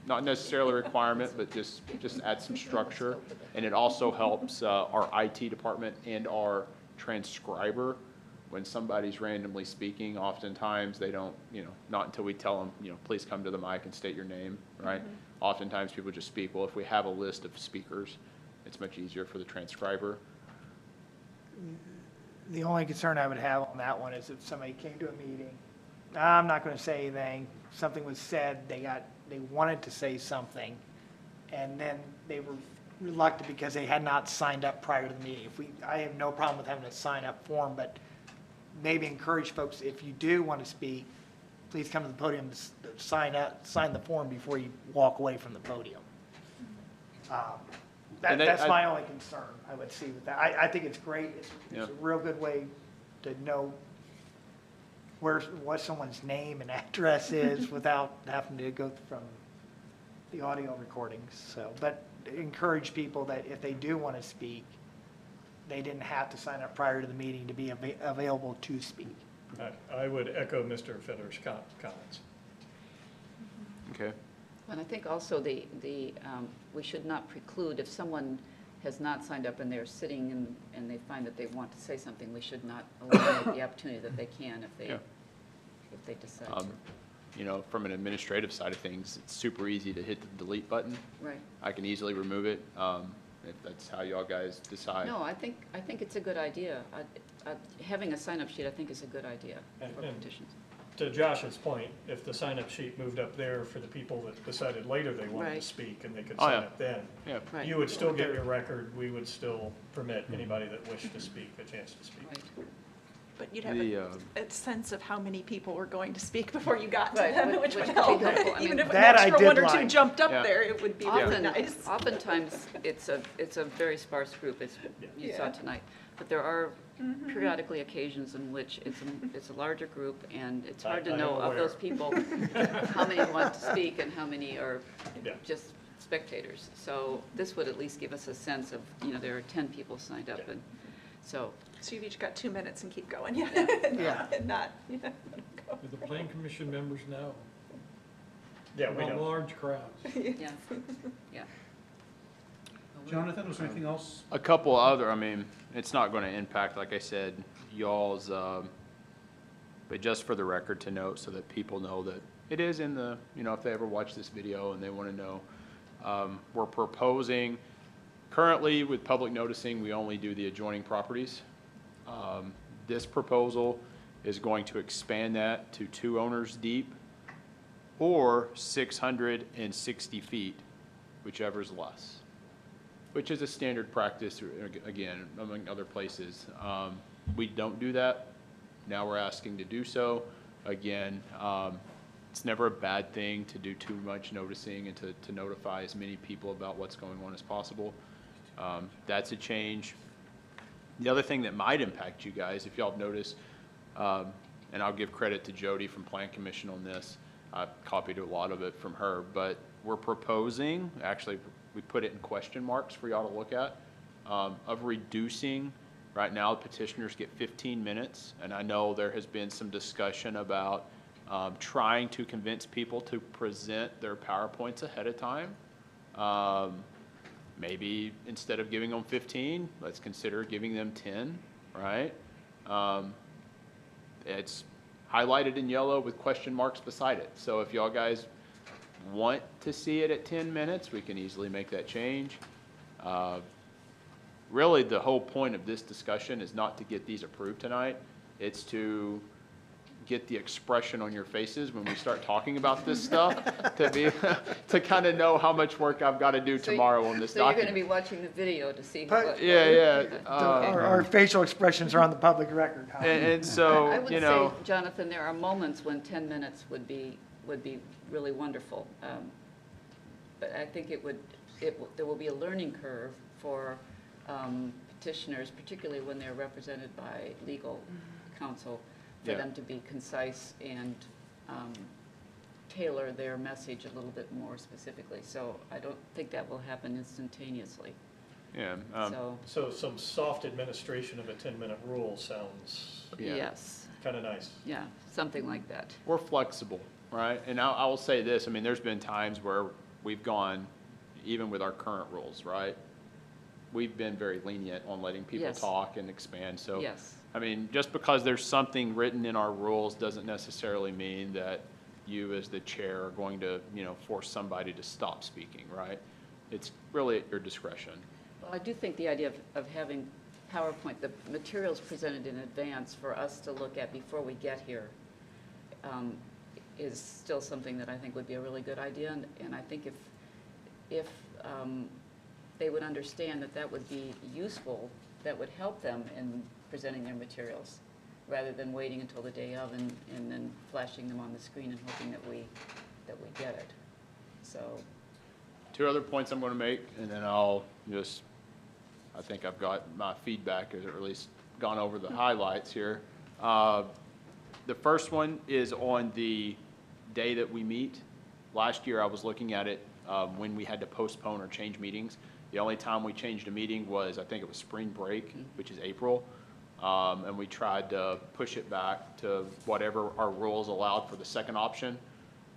Not necessarily a requirement, but just add some structure. And it also helps our IT department and our transcriber. When somebody's randomly speaking, oftentimes they don't, not until we tell them, please come to the mic and state your name, right? Oftentimes people just speak. Well, if we have a list of speakers, it's much easier for the transcriber. The only concern I would have on that one is if somebody came to a meeting, I'm not going to say anything, something was said, they wanted to say something, and then they were reluctant because they had not signed up prior to the meeting. I have no problem with having a sign-up form, but maybe encourage folks, if you do want to speak, please come to the podium to sign the form before you walk away from the podium. That's my only concern I would see with that. I think it's great. It's a real good way to know what someone's name and address is without having to go from the audio recordings. So, but encourage people that if they do want to speak, they didn't have to sign up prior to the meeting to be available to speak. I would echo Mr. Fitter's comments. Okay. And I think also we should not preclude, if someone has not signed up and they're sitting and they find that they want to say something, we should not eliminate the opportunity that they can if they decide to. From an administrative side of things, it's super easy to hit the delete button. Right. I can easily remove it, if that's how y'all guys decide. No, I think it's a good idea. Having a sign-up sheet, I think, is a good idea for And petitions. to Josh's point, if the sign-up sheet moved up there for the people that decided later they wanted to Right. speak and they could Oh, sign yeah. up then, Yeah. Right. you would still get your record, we would still permit anybody that wished to speak a chance to speak. Right. But you'd have The, a sense of how many people were going to speak before you got to Right, them, which which would could be help. helpful. I Even mean, if an that I extra did one or two like. jumped up Yeah. there, it would be really nice. Oftentimes, it's a very sparse group, as you saw Yeah. tonight. But there are periodically occasions in which it's a larger group, and it's hard to I am know of aware. those people, how many want to speak and how many are Yeah. just spectators. So this would at least give us a sense of, there are 10 people signed up, and so, So you've each got 2 minutes and keep going. Yeah. And not, go. Do the plan commission members know? Yeah, we About know. large crowds. yeah, yeah. Jonathan, was there anything else? A couple other, it's not going to impact, like I said, y'all's, but just for the record to note so that people know that it is in the, if they ever watch this video and they want to know, we're proposing, currently with public noticing, we only do the adjoining properties. This proposal is going to expand that to 2 owners deep or 660 feet, whichever's less, which is a standard practice, again, among other places. We don't do that. Now we're asking to do so. Again, it's never a bad thing to do too much noticing and to notify as many people about what's going on as possible. That's a change. The other thing that might impact you guys, if y'all have noticed, and I'll give credit to Jody from Plan Commission on this, I copied a lot of it from her, but we're proposing, actually, we put it in question marks for y'all to look at, of reducing, right now petitioners get 15 minutes, and I know there has been some discussion about trying to convince people to present their PowerPoints ahead of time. Maybe instead of giving them 15, let's consider giving them 10, right? It's highlighted in yellow with question marks beside it. So if y'all guys want to see it at 10 minutes, we can easily make that change. Really, the whole point of this discussion is not to get these approved tonight. It's to get the expression on your faces when we start talking about this stuff to kind of know how much work I've got to do tomorrow on this So you're going to document. be watching the video to see But- what. Yeah. Our facial expressions are on the public record, huh? And so, I would say, Jonathan, there are moments when 10 minutes would be really wonderful. But I think there will be a learning curve for petitioners, particularly when they're represented by legal counsel, for Yeah. them to be concise and tailor their message a little bit more specifically. So I don't think that will happen instantaneously. Yeah, So, So some soft administration of a 10-minute rule sounds Yeah. yes, kind of nice. yeah, something like that. we're flexible, right? And I will say this, I mean, there's been times where we've gone, even with our current rules, right? We've been very lenient on letting people Yes. talk and expand, so. Yes. I mean, just because there's something written in our rules doesn't necessarily mean that you as the chair are going to, force somebody to stop speaking, right? It's really at your discretion. Well, I do think the idea of having PowerPoint, the materials presented in advance for us to look at before we get here, is still something that I think would be a really good idea. And I think if they would understand that that would be useful, that would help them in presenting their materials, rather than waiting until the day of and then flashing them on the screen and hoping that we get it. So, Two other points I'm going to make, and then I think I've got my feedback, or at least gone over the highlights here. The first one is on the day that we meet. Last year, I was looking at it when we had to postpone or change meetings. The only time we changed a meeting was, I think it was spring break, which is April. And we tried to push it back to whatever our rules allowed for the second option.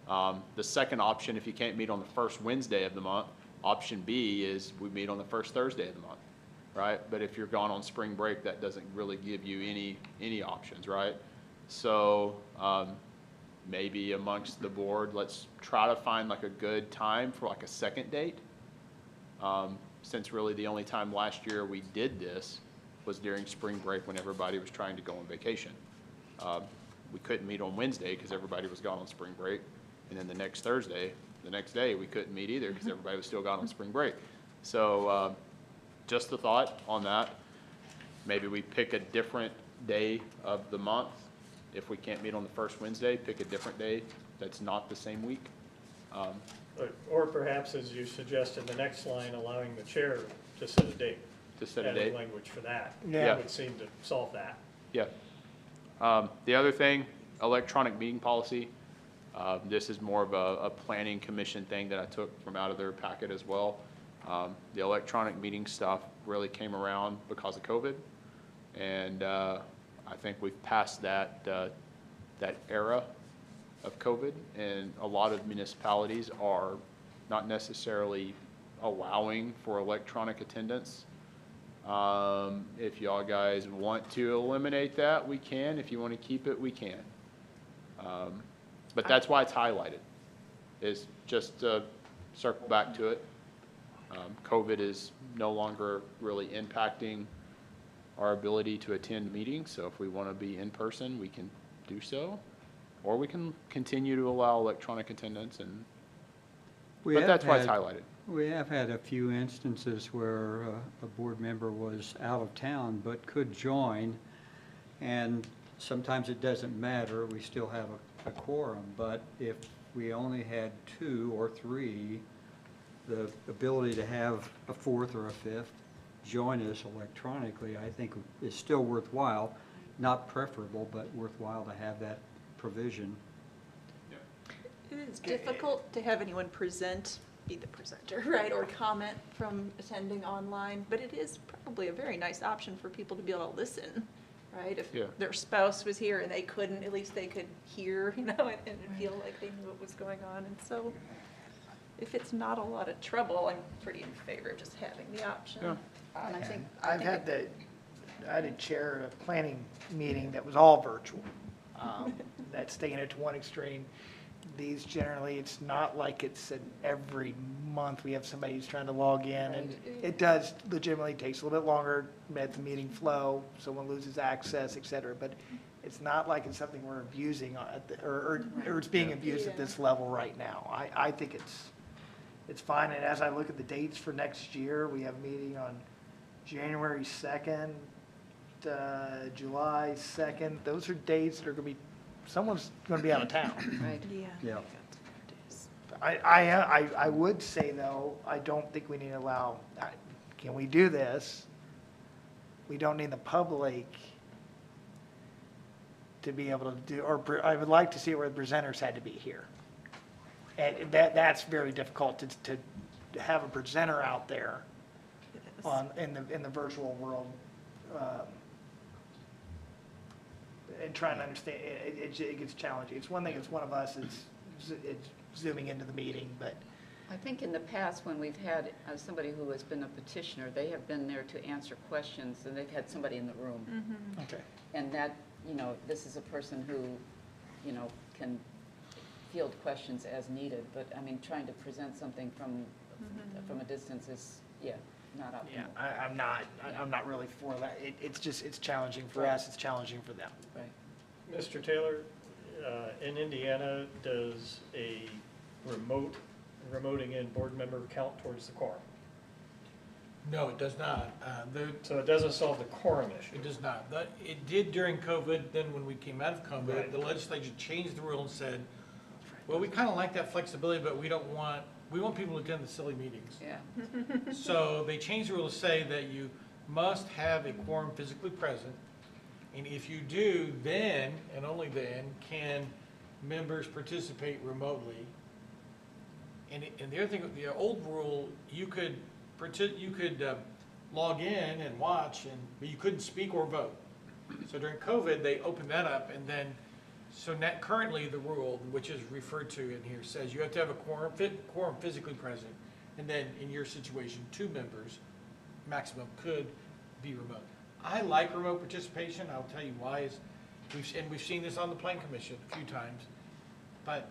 The second option, if you can't meet on the first Wednesday of the month, option B is we meet on the first Thursday of the month, right? But if you're gone on spring break, that doesn't really give you any options, right? So maybe amongst the board, let's try to find like a good time for like a second date. Since really the only time last year we did this was during spring break when everybody was trying to go on vacation. We couldn't meet on Wednesday because everybody was gone on spring break. And then the next day, we couldn't meet either because everybody was still gone on spring break. So just a thought on that. Maybe we pick a different day of the month. If we can't meet on the first Wednesday, pick a different day that's not the same week. Or perhaps, as you suggest in the next line, allowing the chair to set a date. To set a Adding date. language for that. Yeah. That would seem to solve that. Yeah. The other thing, electronic meeting policy. This is more of a planning commission thing that I took from out of their packet as well. The electronic meeting stuff really came around because of COVID. And I think we've passed that era of COVID, and a lot of municipalities are not necessarily allowing for electronic attendance. If y'all guys want to eliminate that, we can. If you want to keep it, we can. But that's why it's highlighted, is just to circle back to it. COVID is no longer really impacting our ability to attend meetings, so if we want to be in person, we can do so. Or we can continue to allow electronic attendance, but that's why it's highlighted. We have had a few instances where a board member was out of town but could join, and sometimes it doesn't matter, we still have a quorum, but if we only had 2 or 3, the ability to have a 4th or a 5th join us electronically, I think is still worthwhile, not preferable, but worthwhile to have that provision. It is difficult to have anyone be the presenter, right, or comment from attending online, but it is probably a very nice option for people to be able to listen, right? If Yeah. their spouse was here and they couldn't, at least they could hear, and feel like they knew what was going on. And so if it's not a lot of trouble, I'm pretty in favor of just having the option. Yeah. and I think. I had to chair a planning meeting that was all virtual. That's taking it to one extreme. These generally, it's not like it's an every month we have somebody who's trying to log in, and it does legitimately takes a little bit longer to let the meeting flow, someone loses access, et cetera, but it's not like it's something we're abusing or it's being abused at this level right now. I think it's fine, and as I look at the dates for next year, we have a meeting on January 2nd, July 2nd. Those are dates that are going to be, someone's going to be out of town. Right. Yeah. I would say, though, I don't think we need to allow, can we do this? We don't need the public to be able to do, or I would like to see where the presenters had to be here. And that's very difficult to have a presenter out there in the virtual world. And trying to understand, it gets challenging. It's one thing, it's one of us, it's zooming into the meeting, but I think in the past, when we've had somebody who has been a petitioner, they have been there to answer questions, and they've had somebody in the room. okay. And that, this is a person who, can field questions as needed, but, I mean, trying to present something from a distance is, not optimal. Yeah, I'm not really for that. It's challenging for us, it's challenging for them. Right. Mr. Taylor, in Indiana, does a remoting in board member count towards the quorum? No, it does not. So it doesn't solve the quorum issue? It does not. It did during COVID, then when we came out of COVID, Right. the legislature changed the rule and said, well, we kind of like that flexibility, but we want people to attend the silly meetings. Yeah. So they changed the rule to say that you must have a quorum physically present, and if you do, then, and only then, can members participate remotely. And the other thing, the old rule, you could log in and watch, but you couldn't speak or vote. So during COVID, they opened that up, and then, so currently the rule, which is referred to in here, says you have to have a quorum physically present, and then in your situation, 2 members maximum could be remote. I like remote participation. I'll tell you why. We've seen this on the Plan Commission a few times, but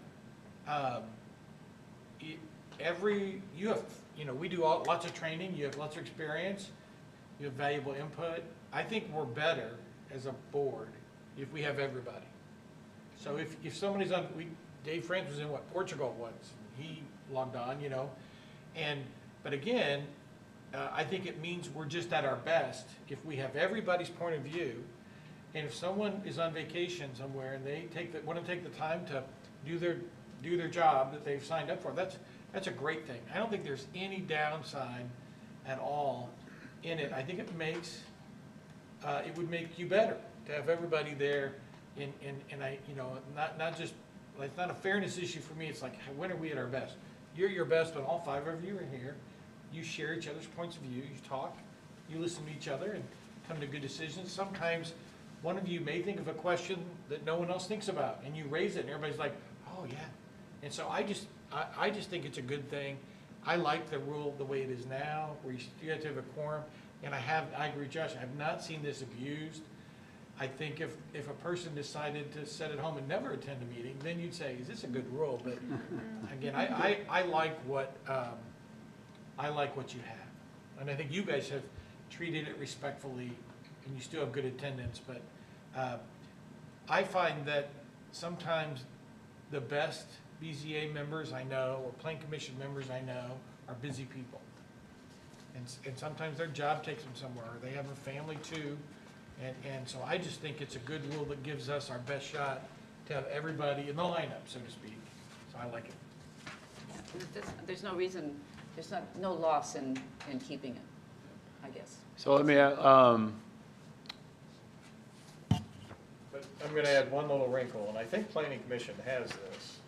we do lots of training, you have lots of experience, you have valuable input. I think we're better as a board if we have everybody. So if somebody's on, Dave France was in Portugal once, he logged on, but again, I think it means we're just at our best if we have everybody's point of view, and if someone is on vacation somewhere and they want to take the time to do their job that they've signed up for, that's a great thing. I don't think there's any downside at all in it. I think it would make you better to have everybody there, and not just, it's not a fairness issue for me. It's like, when are we at our best? You're your best when all 5 of you are here. You share each other's points of view, you talk, you listen to each other and come to good decisions. Sometimes one of you may think of a question that no one else thinks about, and you raise it, and everybody's like, oh yeah. And so I just think it's a good thing. I like the rule the way it is now, where you have to have a quorum, and I agree, Josh, I have not seen this abused. I think if a person decided to sit at home and never attend a meeting, then you'd say, is this a good rule? But again, I like what you have. And I think you guys have treated it respectfully, and you still have good attendance. But I find that sometimes the best BZA members I know, or Plan Commission members I know, are busy people. And sometimes their job takes them somewhere, or they have a family too. And so I just think it's a good rule that gives us our best shot to have everybody in the lineup, so to speak. So I like it. Yeah. There's no reason, there's no loss in keeping it, I guess. So let me, But I'm going to add one little wrinkle, and I think Planning Commission has this,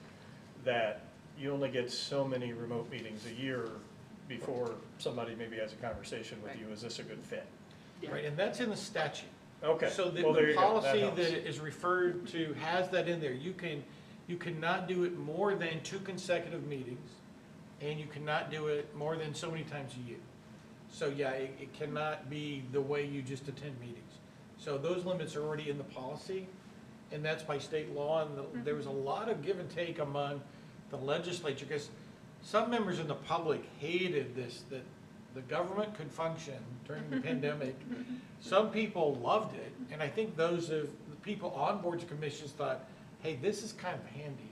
that you only get so many remote meetings a year before somebody maybe has a conversation with Right. you. Is this a good fit? Right, and that's in the statute. Okay. So Well, there the you go. policy helps. that is referred to has that in there. You cannot do it more than 2 consecutive meetings, and you cannot do it more than so many times a year. So yeah, it cannot be the way you just attend meetings. So those limits are already in the policy, and that's by state law, and there was a lot of give and take among the legislature, because some members in the public hated this, that the government could function during the pandemic. Some people loved it, and I think the people on boards and commissions thought, hey, this is kind of handy,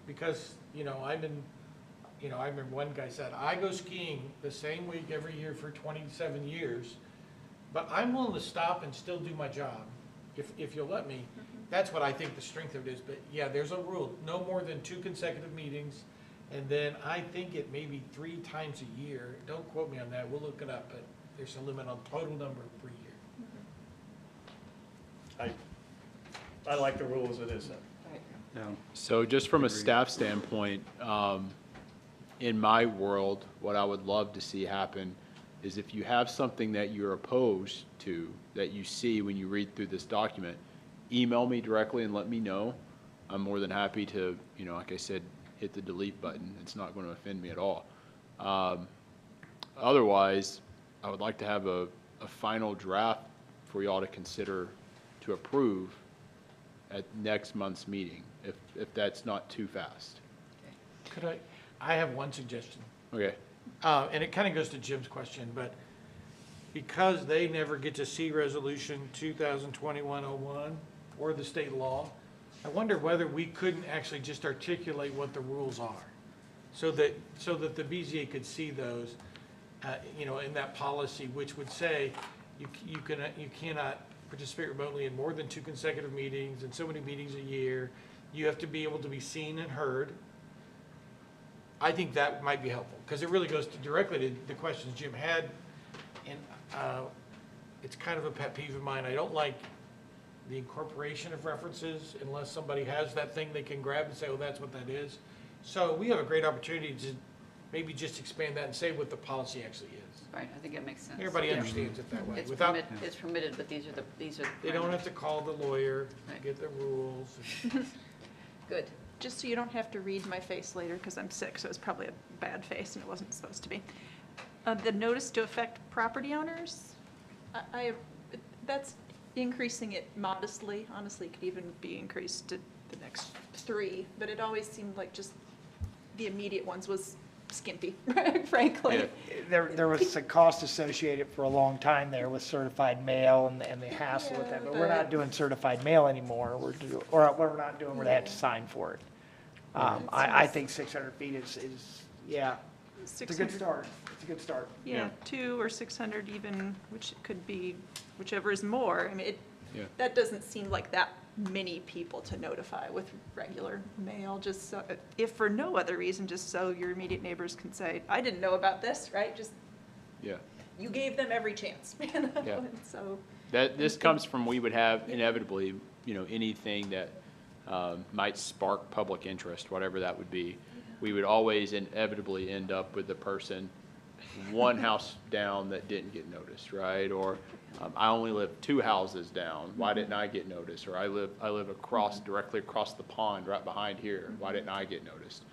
because, I remember one guy said, I go skiing the same week every year for 27 years, but I'm willing to stop and still do my job, if you'll let me. That's what I think the strength of it is, but yeah, there's a rule, no more than 2 consecutive meetings. And then I think it may be 3 times a year. Don't quote me on that. We'll look it up, but there's a limit on total number per year. I like the rule as it is then. Yeah. So just from a Agreed. staff standpoint, in my world, what I would love to see happen is if you have something that you're opposed to, that you see when you read through this document, email me directly and let me know. I'm more than happy to, you know, like I said, hit the delete button. It's not going to offend me at all. Otherwise, I would like to have a final draft for y'all to consider to approve at next month's meeting, if that's not too fast. Could I have one suggestion. Okay. And it kind of goes to Jim's question, but because they never get to see Resolution 2021-01 or the state law, I wonder whether we couldn't actually just articulate what the rules are, so that the BZA could see those, you know, in that policy, which would say you cannot participate remotely in more than 2 consecutive meetings and so many meetings a year. You have to be able to be seen and heard. I think that might be helpful, because it really goes directly to the questions Jim had, and it's kind of a pet peeve of mine. I don't like the incorporation of references unless somebody has that thing they can grab and say, oh, that's what that is. So we have a great opportunity to maybe just expand that and say what the policy actually is. Right, I think that makes sense. Everybody Yeah. understands it that way. It's Without, it's permitted, but these are the they don't have to call the lawyer, Right. get the rules. Good. Just so you don't have to read my face later, because I'm sick, so it's probably a bad face and it wasn't supposed to be. The notice to affect property owners, that's increasing it modestly. Honestly, it could even be increased to the next 3, but it always seemed like just the immediate ones was skimpy, frankly. Yeah. There was a cost associated for a long time there with certified mail and the hassle with that, Yeah, but we're not but- doing certified mail anymore. Or what we're not doing where they have to sign for it. I think 600 feet is, yeah, it's a good 600. start. It's a good start. Yeah, 2 or 600 even, which could be whichever is more. I mean, Yeah. that doesn't seem like that many people to notify with regular mail, just so, if for no other reason, just so your immediate neighbors can say, I didn't know about this, right? Just, Yeah. you gave them every chance, you know? Yeah. And so, This comes from, we would have inevitably, you know, anything that might spark public interest, whatever that would be. We would always inevitably end up with the person one house down that didn't get noticed, right? Or I only live 2 houses down. Why didn't I get noticed? Or I live directly across the pond right behind here. Why didn't I get noticed?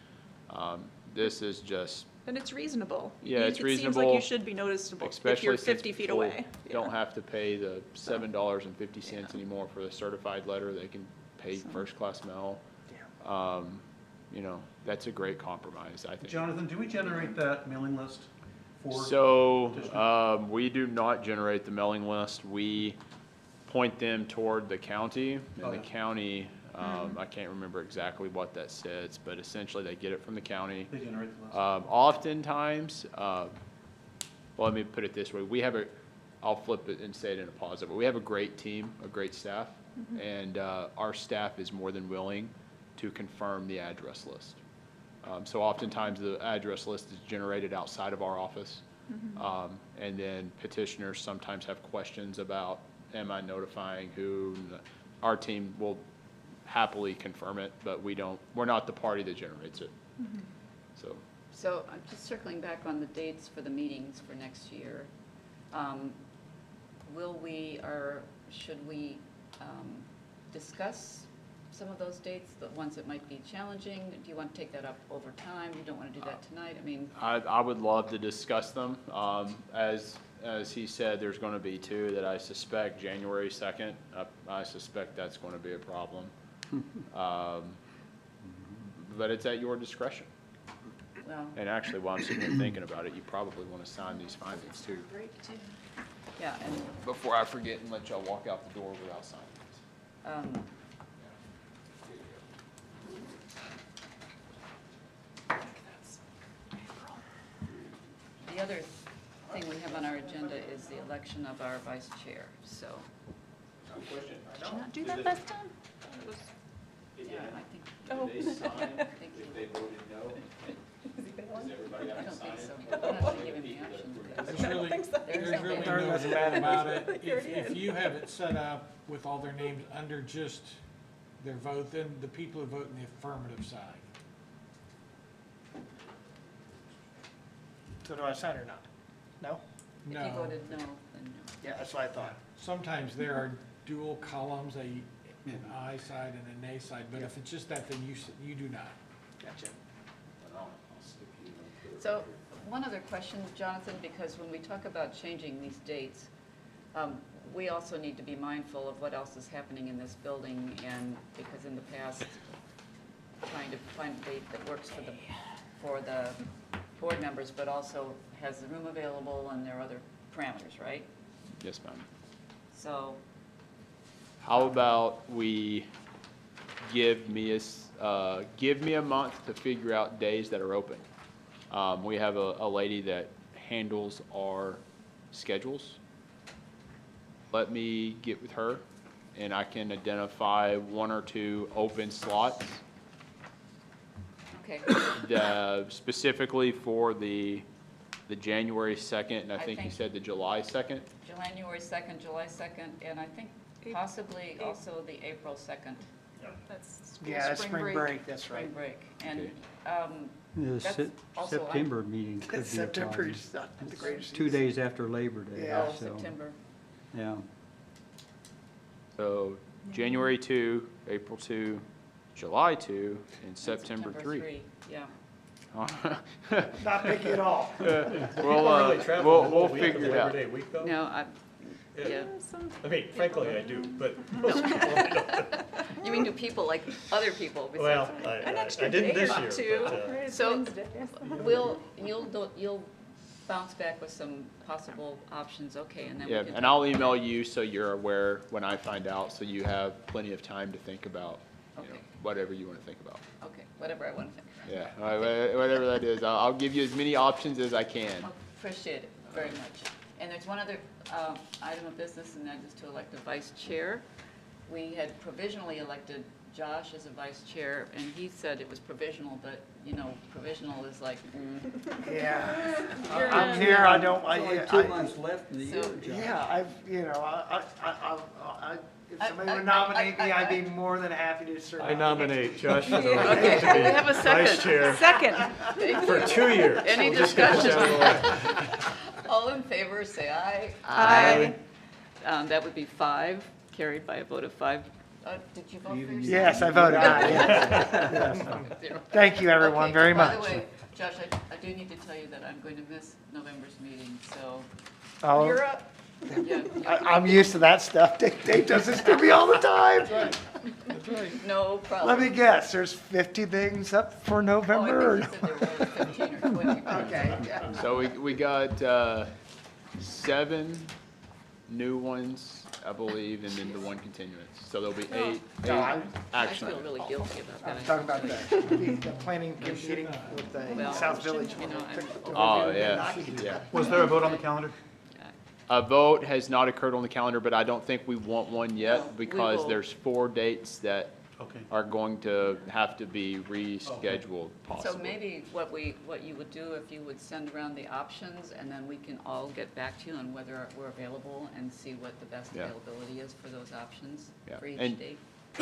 This is just, and it's reasonable. Yeah, it's It seems like reasonable, you should be noticeable if especially you're since 50 feet people away. don't have to pay the $7.50 anymore for the certified letter. They can pay first-class mail. You know, that's a great compromise, I think. Jonathan, do we generate that mailing list for? So, we do not generate the mailing list. We point them toward the county, and Oh, the yeah. county, I can't remember exactly what that says, but essentially they get it from the county. They generate the list. Oftentimes, well, let me put it this way. I'll flip it and say it in a positive. We have a great team, a great staff, and our staff is more than willing to confirm the address list. So oftentimes the address list is generated outside of our office. And then petitioners sometimes have questions about, am I notifying who? Our team will happily confirm it, but we're not the party that generates it. So I'm just circling back on the dates for the meetings for next year. Will we, or should we discuss some of those dates, the ones that might be challenging? Do you want to take that up over time? You don't want to do that tonight? I mean, I would love to discuss them. As he said, there's going to be 2 that I suspect January 2nd. I suspect that's going to be a problem. But it's at your discretion. well, And actually, while I'm sitting here thinking about it, you probably want to sign these findings too. yeah, and Before I forget and let y'all walk out the door without signing these. the other thing we have on our agenda is the election of our vice chair, so. Did you not do that last time? Yeah, I think, Oh. thank you. If they voted no, does everybody I have to don't sign think so. it? You're not going to give him the option. There's really, there's There's really no no doesn't doubt matter. about it. Like you're If in. you have it set up with all their names under just their vote, then the people who vote in the affirmative side. So do I sign or not? No? If No. you voted no, then no. Yeah, that's what I thought. Sometimes there are dual columns, an aye side and a nay side, but if it's just that, then you do not. Gotcha. So, one other question, Jonathan, because when we talk about changing these dates, we also need to be mindful of what else is happening in this building, and because in the past, trying to find a date that works for the board members, but also has the room available, and there are other parameters, right? Yes, ma'am. So, How about we give me a month to figure out days that are open. We have a lady that handles our schedules. Let me get with her, and I can identify 1 or 2 open slots okay. specifically for the January 2nd, and I I think you think- said the July 2nd. January 2nd, July 2nd, and I think possibly also the April 2nd, That's school Yeah, that's spring break, that's spring right. break. And Okay. The that's also, September meeting could be a September problem. is not the greatest. 2 days after Labor Day. Yeah. oh, so, September. Yeah. So January 2, April 2, July 2, and September 3. Yeah. Not picky at all. We'll, People really travel the whole we'll week of figure the it out. Labor Day week, though? No, yeah. I mean, frankly, I do, but most people I don't. You mean to people like other people Well, besides? An I extra didn't day this or year, two. but, Right, it's So- Wednesday. You'll bounce back with some possible options, okay, and then we Yeah, can. and I'll email you so you're aware when I find out, so you have plenty of time to think about, Okay. whatever you want to think about. Okay, whatever I want to think. Yeah, whatever that is. I'll give you as many options as I can. Appreciate it very much. And there's one other item of business, and that is to elect a vice chair. We had provisionally elected Josh as a vice chair, and he said it was provisional, but, provisional is like, Yeah. You're I'm in. here, I don't, Only 2 months left in the year, So- John. yeah, if somebody would nominate me, I'd be more than happy to serve. I nominate Josh for Okay, to be we have a vice second. chair Second. for 2 years. Any We'll just get this discussion? out of the way. All in favor, say aye. Aye. That would be 5, carried by a vote of 5. Did you vote for yourself? Yes, I voted aye, yeah. Zero. Thank you, everyone, Okay, very By much. the way, Josh, I do need to tell you that I'm going to miss November's meeting, so, Oh, You're up. yeah, I'm used to that stuff. Dave does this to me all the time. no problem. Let me guess, there's 50 things up for Oh, November? I think you said there were 15 or 20. Okay, yeah. So we got 7 new ones, I believe, and then the 1 continuance. So there'll be 8 No, I action I feel items. really guilty about that. I'm talking about the planning meeting with the Well, South Village. Oh, yeah, yeah. Was there a vote on the calendar? A vote has not occurred on the calendar, but I don't think we want one No, yet we because will. there's 4 dates that Okay. are going to have to be rescheduled So possibly. maybe what you would do, if you would send around the options, and then we can all get back to you on whether we're available and see what the best Yeah. availability is for those options Yeah. for each And- date.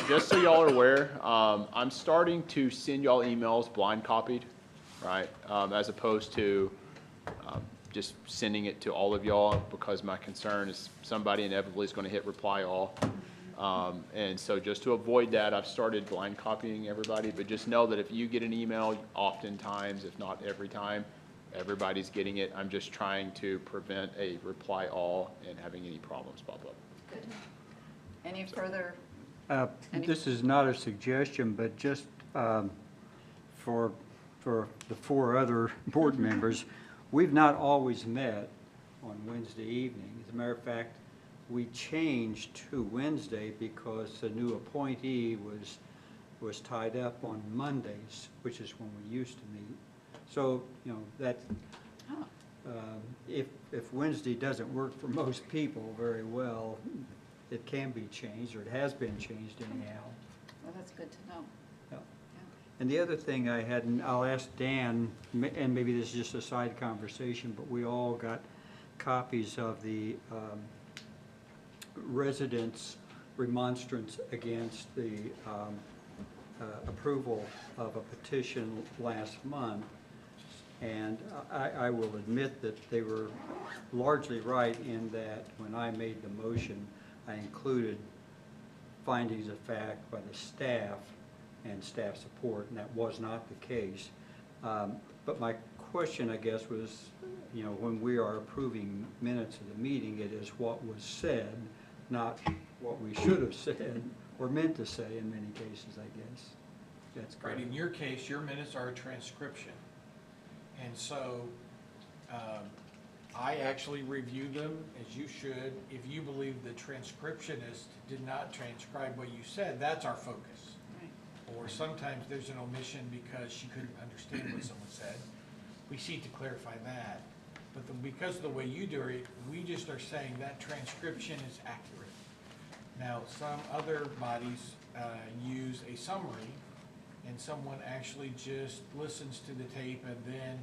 Just so y'all are aware, I'm starting to send y'all emails blind copied, right? As opposed to just sending it to all of y'all because my concern is somebody inevitably is going to hit reply all. And so just to avoid that, I've started blind copying everybody, but just know that if you get an email, oftentimes, if not every time, everybody's getting it. I'm just trying to prevent a reply all and having any problems pop up. Good. Any further, This is not a suggestion, but just for the 4 other board members, we've not always met on Wednesday evening. As a matter of fact, we changed to Wednesday because the new appointee was tied up on Mondays, which is when we used to meet. So, that, if Wednesday doesn't work for most people very well, it can be changed, or it has been changed anyhow. well, that's good to know. Yeah. And the other thing I had, and I'll ask Dan, and maybe this is just a side conversation, but we all got copies of the residents' remonstrance against the approval of a petition last month. And I will admit that they were largely right in that when I made the motion, I included findings of fact by the staff and staff support, and that was not the case. But my question, I guess, was, you know, when we are approving minutes of the meeting, it is what was said, not what we should have said or meant to say in many cases, I guess. That's Right, correct. in your case, your minutes are a transcription. And so, I actually review them, as you should. If you believe the transcriptionist did not transcribe what you said, that's our focus. Or sometimes there's an omission because she couldn't understand what someone said. We seek to clarify that. But because of the way you do it, we just are saying that transcription is accurate. Now, some other bodies use a summary, and someone actually just listens to the tape and then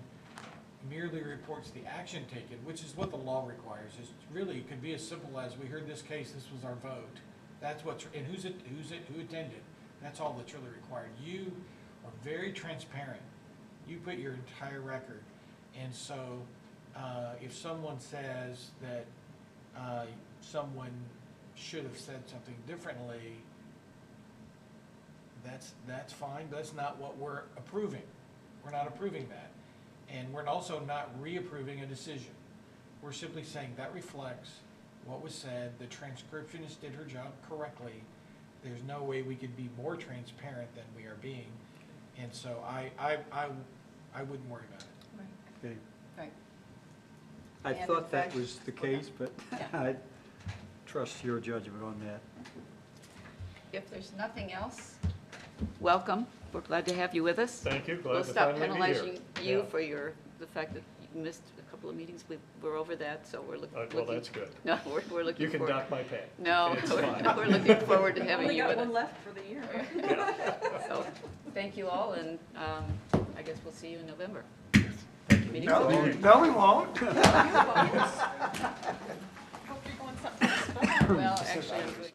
merely reports the action taken, which is what the law requires. It's really, it could be as simple as, we heard this case, this was our vote. That's what's, and who attended. That's all that's really required. You are very transparent. You put your entire record. And so, if someone says that someone should have said something differently, that's fine, but that's not what we're approving. We're not approving that. And we're also not reapproving a decision. We're simply saying that reflects what was said, the transcriptionist did her job correctly. There's no way we could be more transparent than we are being. And so I wouldn't worry about it. Okay. Right. I And in thought that fact- was the case, but I trust your judgment on that. If there's nothing else, welcome. We're glad to have you with us. Thank you, We'll glad to stop finally be here. penalizing you Yeah. for the fact that you missed a couple of meetings. We're over that, so we're looking. Well, that's good. No, we're looking You can forward. dock my pay. No, It's we're fine. looking forward to having Only you got with one us. left for the year. So, thank you all, and I guess we'll see you in November. Meeting's No, adjourned. no, we won't. Hope you're going someplace fun. Well, actually, I'm doing.